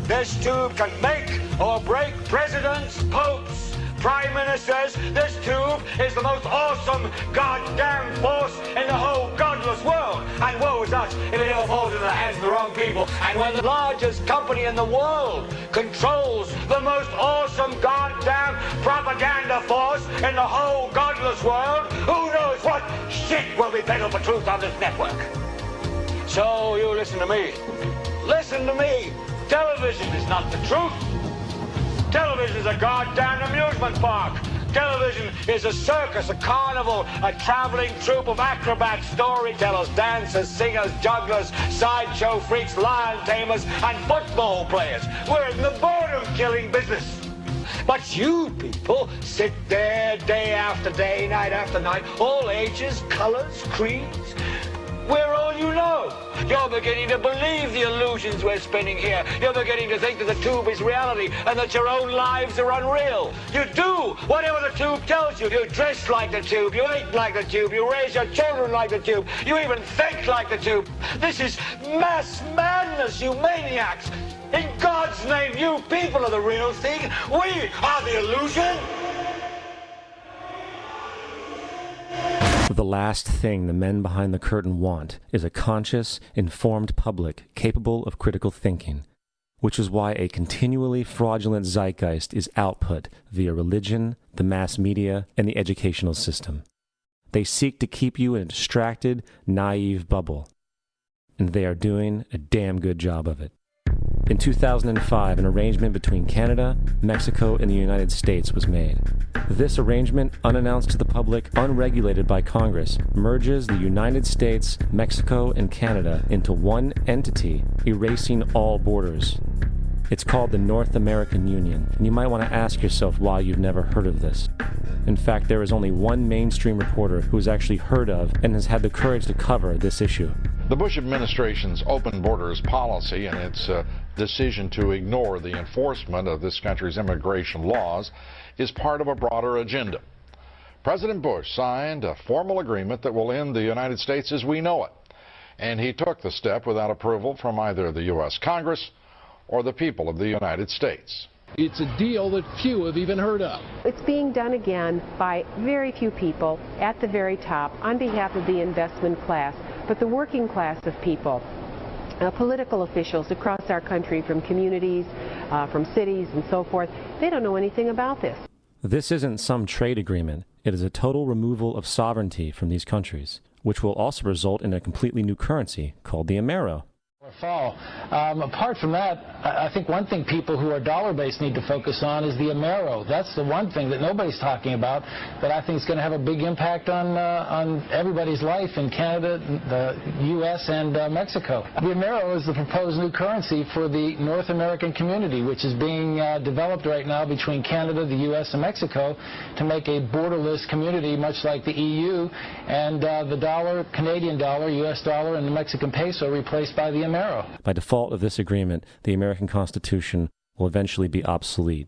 This tube can make or break presidents, popes, prime ministers. This tube is the most awesome goddamn force in the whole godless world. And woe is us if it ever falls into the hands of the wrong people. And when the largest company in the world controls the most awesome goddamn propaganda force in the whole godless world, who knows what shit will be peddled for truth on this network. So you listen to me. Listen to me. Television is not the truth. Television is a goddamn amusement park. Television is a circus, a carnival, a traveling troupe of acrobats, storytellers, dancers, singers, jugglers, sideshow freaks, lion tamers, and football players. We're in the boredom-killing business. But you people sit there day after day, night after night, all ages, colors, creeds. We're all you know. You're beginning to believe the illusions we're spinning here. You're beginning to think that the tube is reality and that your own lives are unreal. You do whatever the tube tells you. You dress like the tube. You eat like the tube. You raise your children like the tube. You even think like the tube. This is mass madness, you maniacs. In God's name, you people are the real thing. We are the illusion. The last thing the men behind the curtain want is a conscious, informed public capable of critical thinking, which is why a continually fraudulent zeitgeist is output via religion, the mass media, and the educational system. They seek to keep you in a distracted, naive bubble, and they are doing a damn good job of it. In 2005, an arrangement between Canada, Mexico, and the United States was made. This arrangement, unannounced to the public, unregulated by Congress, merges the United States, Mexico, and Canada into one entity, erasing all borders. It's called the North American Union, and you might want to ask yourself why you've never heard of this. In fact, there is only one mainstream reporter who has actually heard of and has had the courage to cover this issue. The Bush administration's open borders policy and its decision to ignore the enforcement of this country's immigration laws is part of a broader agenda. President Bush signed a formal agreement that will end the United States as we know it, and he took the step without approval from either the U.S. Congress or the people of the United States. It's a deal that few have even heard of. It's being done again by very few people at the very top on behalf of the investment class, but the working class of people. Political officials across our country, from communities, from cities and so forth, they don't know anything about this. This isn't some trade agreement. It is a total removal of sovereignty from these countries, which will also result in a completely new currency called the Amero. Fall. Apart from that, I think one thing people who are dollar-based need to focus on is the Amero. That's the one thing that nobody's talking about that I think is going to have a big impact on everybody's life in Canada, the U.S., and Mexico. The Amero is the proposed new currency for the North American community, which is being developed right now between Canada, the U.S., and Mexico to make a borderless community, much like the EU, and the dollar, Canadian dollar, U.S. dollar, and the Mexican peso replaced by the Amero. By default of this agreement, the American Constitution will eventually be obsolete.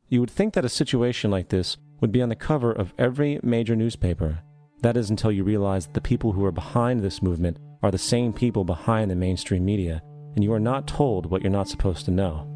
You would think that a situation like this would be on the cover of every major newspaper. That is until you realize that the people who are behind this movement are the same people behind the mainstream media, and you are not told what you're not supposed to know.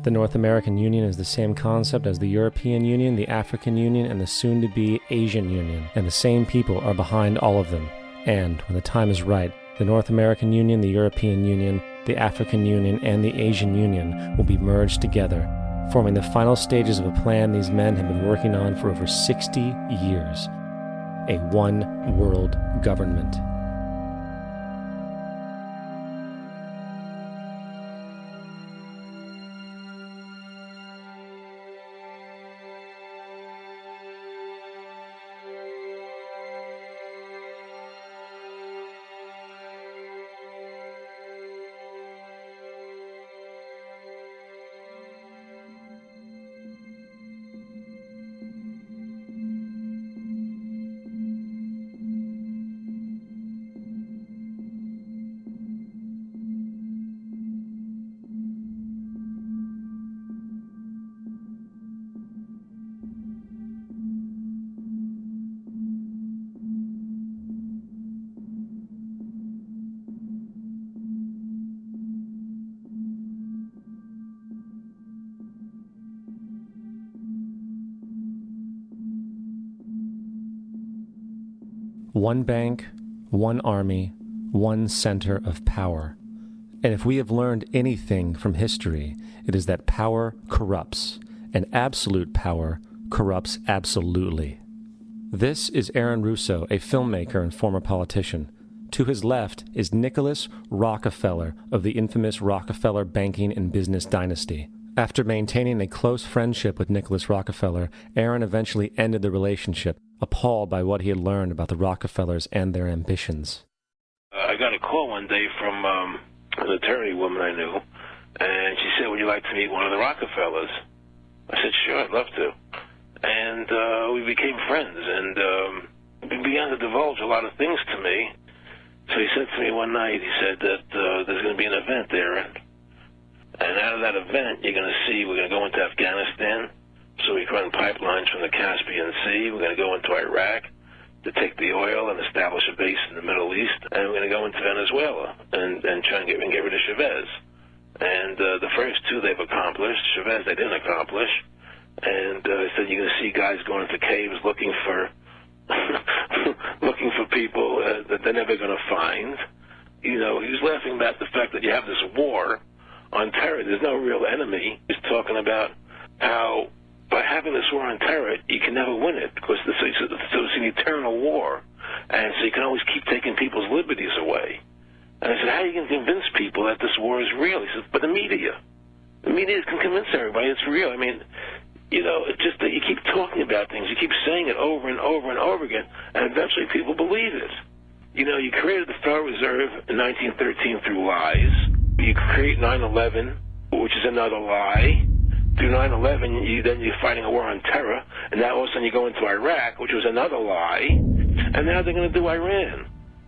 The North American Union is the same concept as the European Union, the African Union, and the soon-to-be Asian Union, and the same people are behind all of them. And, when the time is right, the North American Union, the European Union, the African Union, and the Asian Union will be merged together, forming the final stages of a plan these men have been working on for over 60 years. A one-world government. One bank, one army, one center of power. And if we have learned anything from history, it is that power corrupts, and absolute power corrupts absolutely. This is Aaron Russo, a filmmaker and former politician. To his left is Nicholas Rockefeller of the infamous Rockefeller banking and business dynasty. After maintaining a close friendship with Nicholas Rockefeller, Aaron eventually ended the relationship, appalled by what he had learned about the Rockefellers and their ambitions. I got a call one day from an attorney woman I knew, and she said, would you like to meet one of the Rockefellers? I said, sure, I'd love to. And we became friends, and he began to divulge a lot of things to me. So he said to me one night, he said that there's going to be an event there, and out of that event, you're going to see we're going to go into Afghanistan, so we can run pipelines from the Caspian Sea. We're going to go into Iraq to take the oil and establish a base in the Middle East, and we're going to go into Venezuela and try and get rid of Chavez. And the first two they've accomplished. Chavez they didn't accomplish. And he said you're going to see guys going into caves looking for looking for people that they're never going to find. You know, he was laughing about the fact that you have this war on terror. There's no real enemy. He's talking about how by having this war on terror, you can never win it because it's an eternal war. And so you can always keep taking people's liberties away. And I said, how are you going to convince people that this war is real? He said, but the media can convince everybody it's real. I mean, you know, it's just that you keep talking about things. You keep saying it over and over and over again, and eventually people believe it. You know, you created the Federal Reserve in 1913 through lies. You create 9/11, which is another lie. Through 9/11, then you're fighting a war on terror, and now all of a sudden you go into Iraq, which was another lie, and now they're going to do Iran.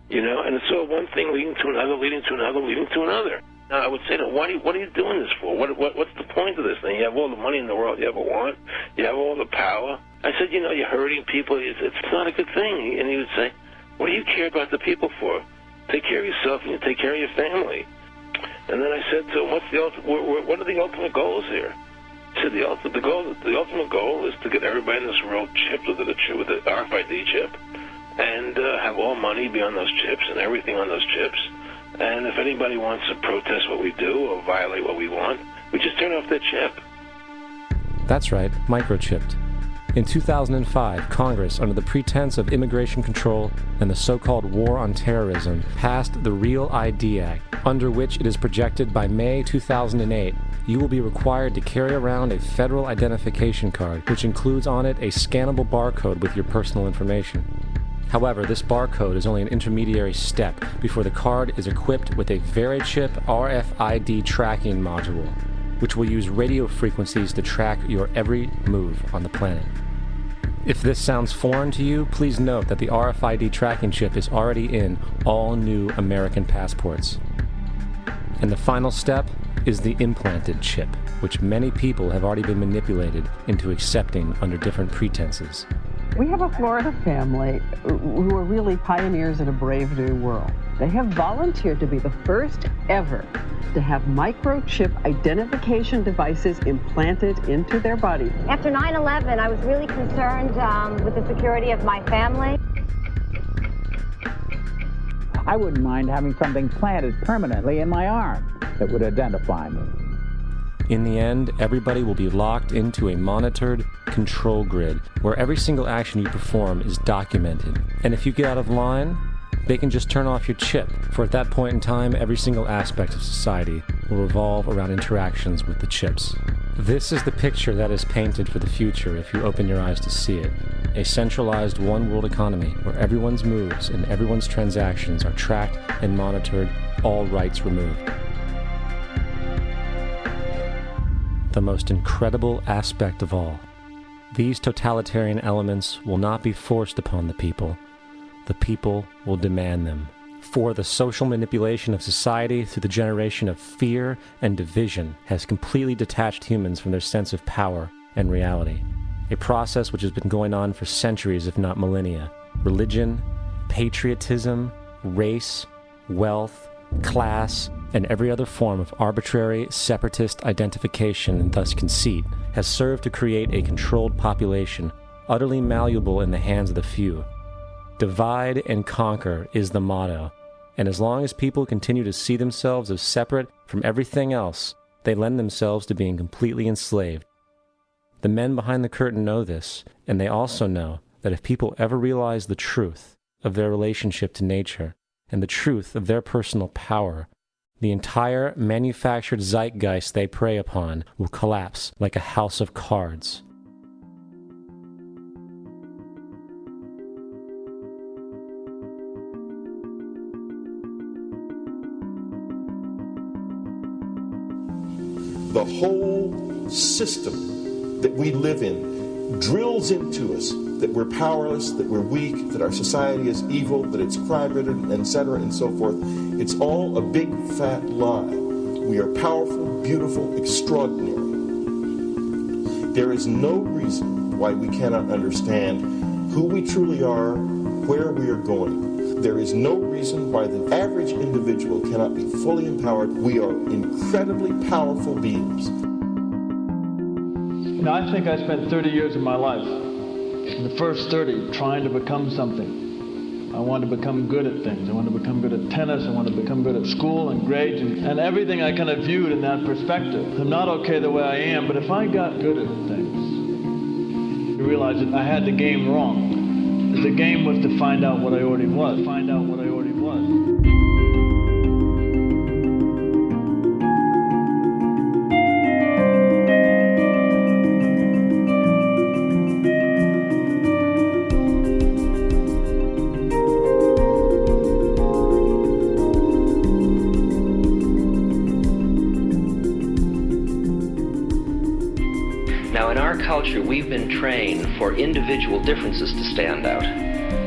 You know, and it's all one thing leading to another, leading to another, leading to another. Now, I would say to them, what are you doing this for? What's the point of this thing? You have all the money in the world you ever want. You have all the power. I said, you know, you're hurting people. It's not a good thing. And he would say, what do you care about the people for? Take care of yourself and you take care of your family. And then I said to him, what are the ultimate goals here? He said, the ultimate goal is to get everybody in this world chipped with the RFID chip and have all money be on those chips and everything on those chips. And if anybody wants to protest what we do or violate what we want, we just turn off their chip. That's right, microchipped. In 2005, Congress, under the pretense of immigration control and the so-called war on terrorism, passed the Real ID Act, under which it is projected by May 2008, you will be required to carry around a federal identification card, which includes on it a scannable barcode with your personal information. However, this barcode is only an intermediary step before the card is equipped with a VeriChip RFID tracking module, which will use radio frequencies to track your every move on the planet. If this sounds foreign to you, please note that the RFID tracking chip is already in all new American passports. And the final step is the implanted chip, which many people have already been manipulated into accepting under different pretenses. We have a Florida family who are really pioneers in a brave new world. They have volunteered to be the first ever to have microchip identification devices implanted into their body. After 9/11, I was really concerned with the security of my family. I wouldn't mind having something planted permanently in my arm that would identify me. In the end, everybody will be locked into a monitored control grid where every single action you perform is documented. And if you get out of line, they can just turn off your chip, for at that point in time, every single aspect of society will revolve around interactions with the chips. This is the picture that is painted for the future if you open your eyes to see it. A centralized one-world economy where everyone's moves and everyone's transactions are tracked and monitored, all rights removed. The most incredible aspect of all. These totalitarian elements will not be forced upon the people. The people will demand them. For the social manipulation of society through the generation of fear and division has completely detached humans from their sense of power and reality. A process which has been going on for centuries, if not millennia. Religion, patriotism, race, wealth, class, and every other form of arbitrary, separatist identification and thus conceit has served to create a controlled population, utterly malleable in the hands of the few. Divide and conquer is the motto, and as long as people continue to see themselves as separate from everything else, they lend themselves to being completely enslaved. The men behind the curtain know this, and they also know that if people ever realize the truth of their relationship to nature and the truth of their personal power, the entire manufactured zeitgeist they prey upon will collapse like a house of cards. The whole system that we live in drills into us that we're powerless, that we're weak, that our society is evil, that it's crime-ridden, etc., and so forth. It's all a big, fat lie. We are powerful, beautiful, extraordinary. There is no reason why we cannot understand who we truly are, where we are going. There is no reason why the average individual cannot be fully empowered. We are incredibly powerful beings. You know, I think I spent 30 years of my life, in the first 30, trying to become something. I wanted to become good at things. I wanted to become good at tennis. I wanted to become good at school and grades and everything I kind of viewed in that perspective. I'm not okay the way I am, but if I got good at things, I realized that I had the game wrong. The game was to find out what I already was. Find out what I already was. We've been trained for individual differences to stand out.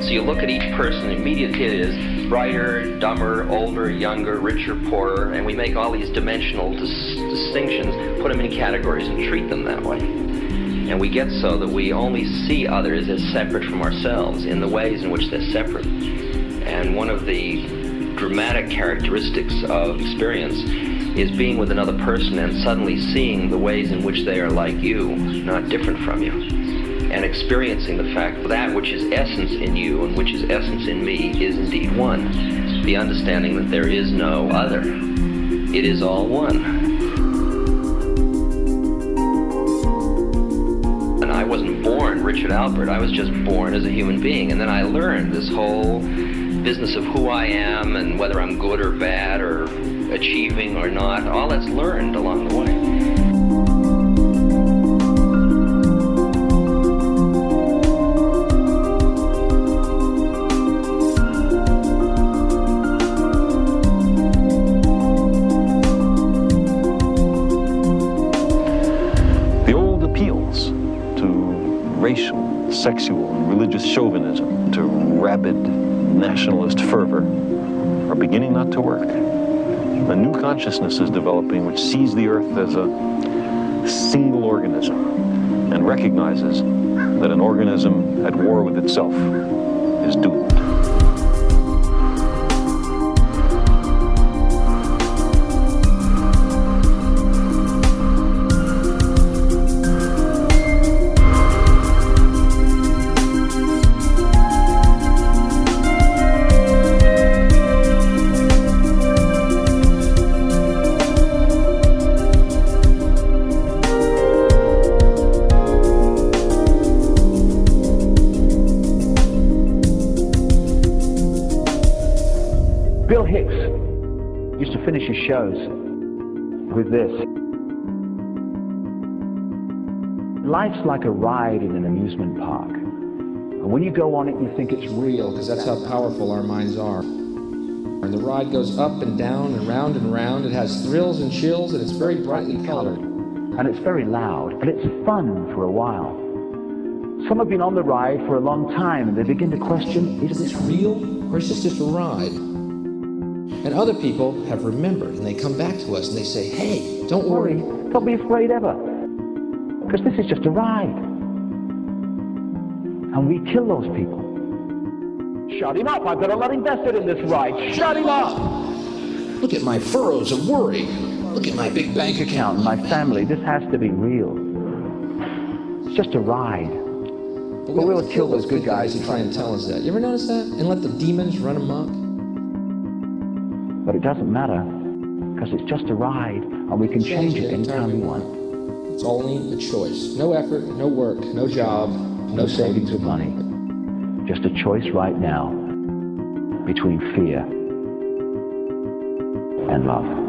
So you look at each person, immediately it is brighter, dumber, older, younger, richer, poorer, and we make all these dimensional distinctions, put them in categories and treat them that way. And we get so that we only see others as separate from ourselves in the ways in which they're separate. And one of the dramatic characteristics of experience is being with another person and suddenly seeing the ways in which they are like you, not different from you, and experiencing the fact that which is essence in you and which is essence in me is indeed one. The understanding that there is no other. It is all one. And I wasn't born Richard Albert, I was just born as a human being, and then I learned this whole business of who I am and whether I'm good or bad or achieving or not, all that's learned along the way. The old appeals to racial, sexual, and religious chauvinism, to rabid nationalist fervor, are beginning not to work. A new consciousness is developing which sees the earth as a single organism and recognizes that an organism at war with itself is doomed. Shows with this. Life's like a ride in an amusement park. And when you go on it, you think it's real, because that's how powerful our minds are. And the ride goes up and down and round and round. It has thrills and chills, and it's very brightly colored. And it's very loud, and it's fun for a while. Some have been on the ride for a long time, and they begin to question, is this real, or is this just a ride? And other people have remembered, and they come back to us and they say, hey, don't worry. Don't be afraid ever, because this is just a ride. And we kill those people. Shut him up, I've got a lot invested in this ride. Shut him up! Look at my furrows of worry. Look at my big bank account. My family, this has to be real. It's just a ride. But But we'll kill those good guys who try and tell us that. You ever notice that? And let the demons run amok? But it doesn't matter, because it's just a ride, and we can change it anytime we want. It's only a choice. No effort, no work, no job, no savings of money. Just a choice right now between fear and love.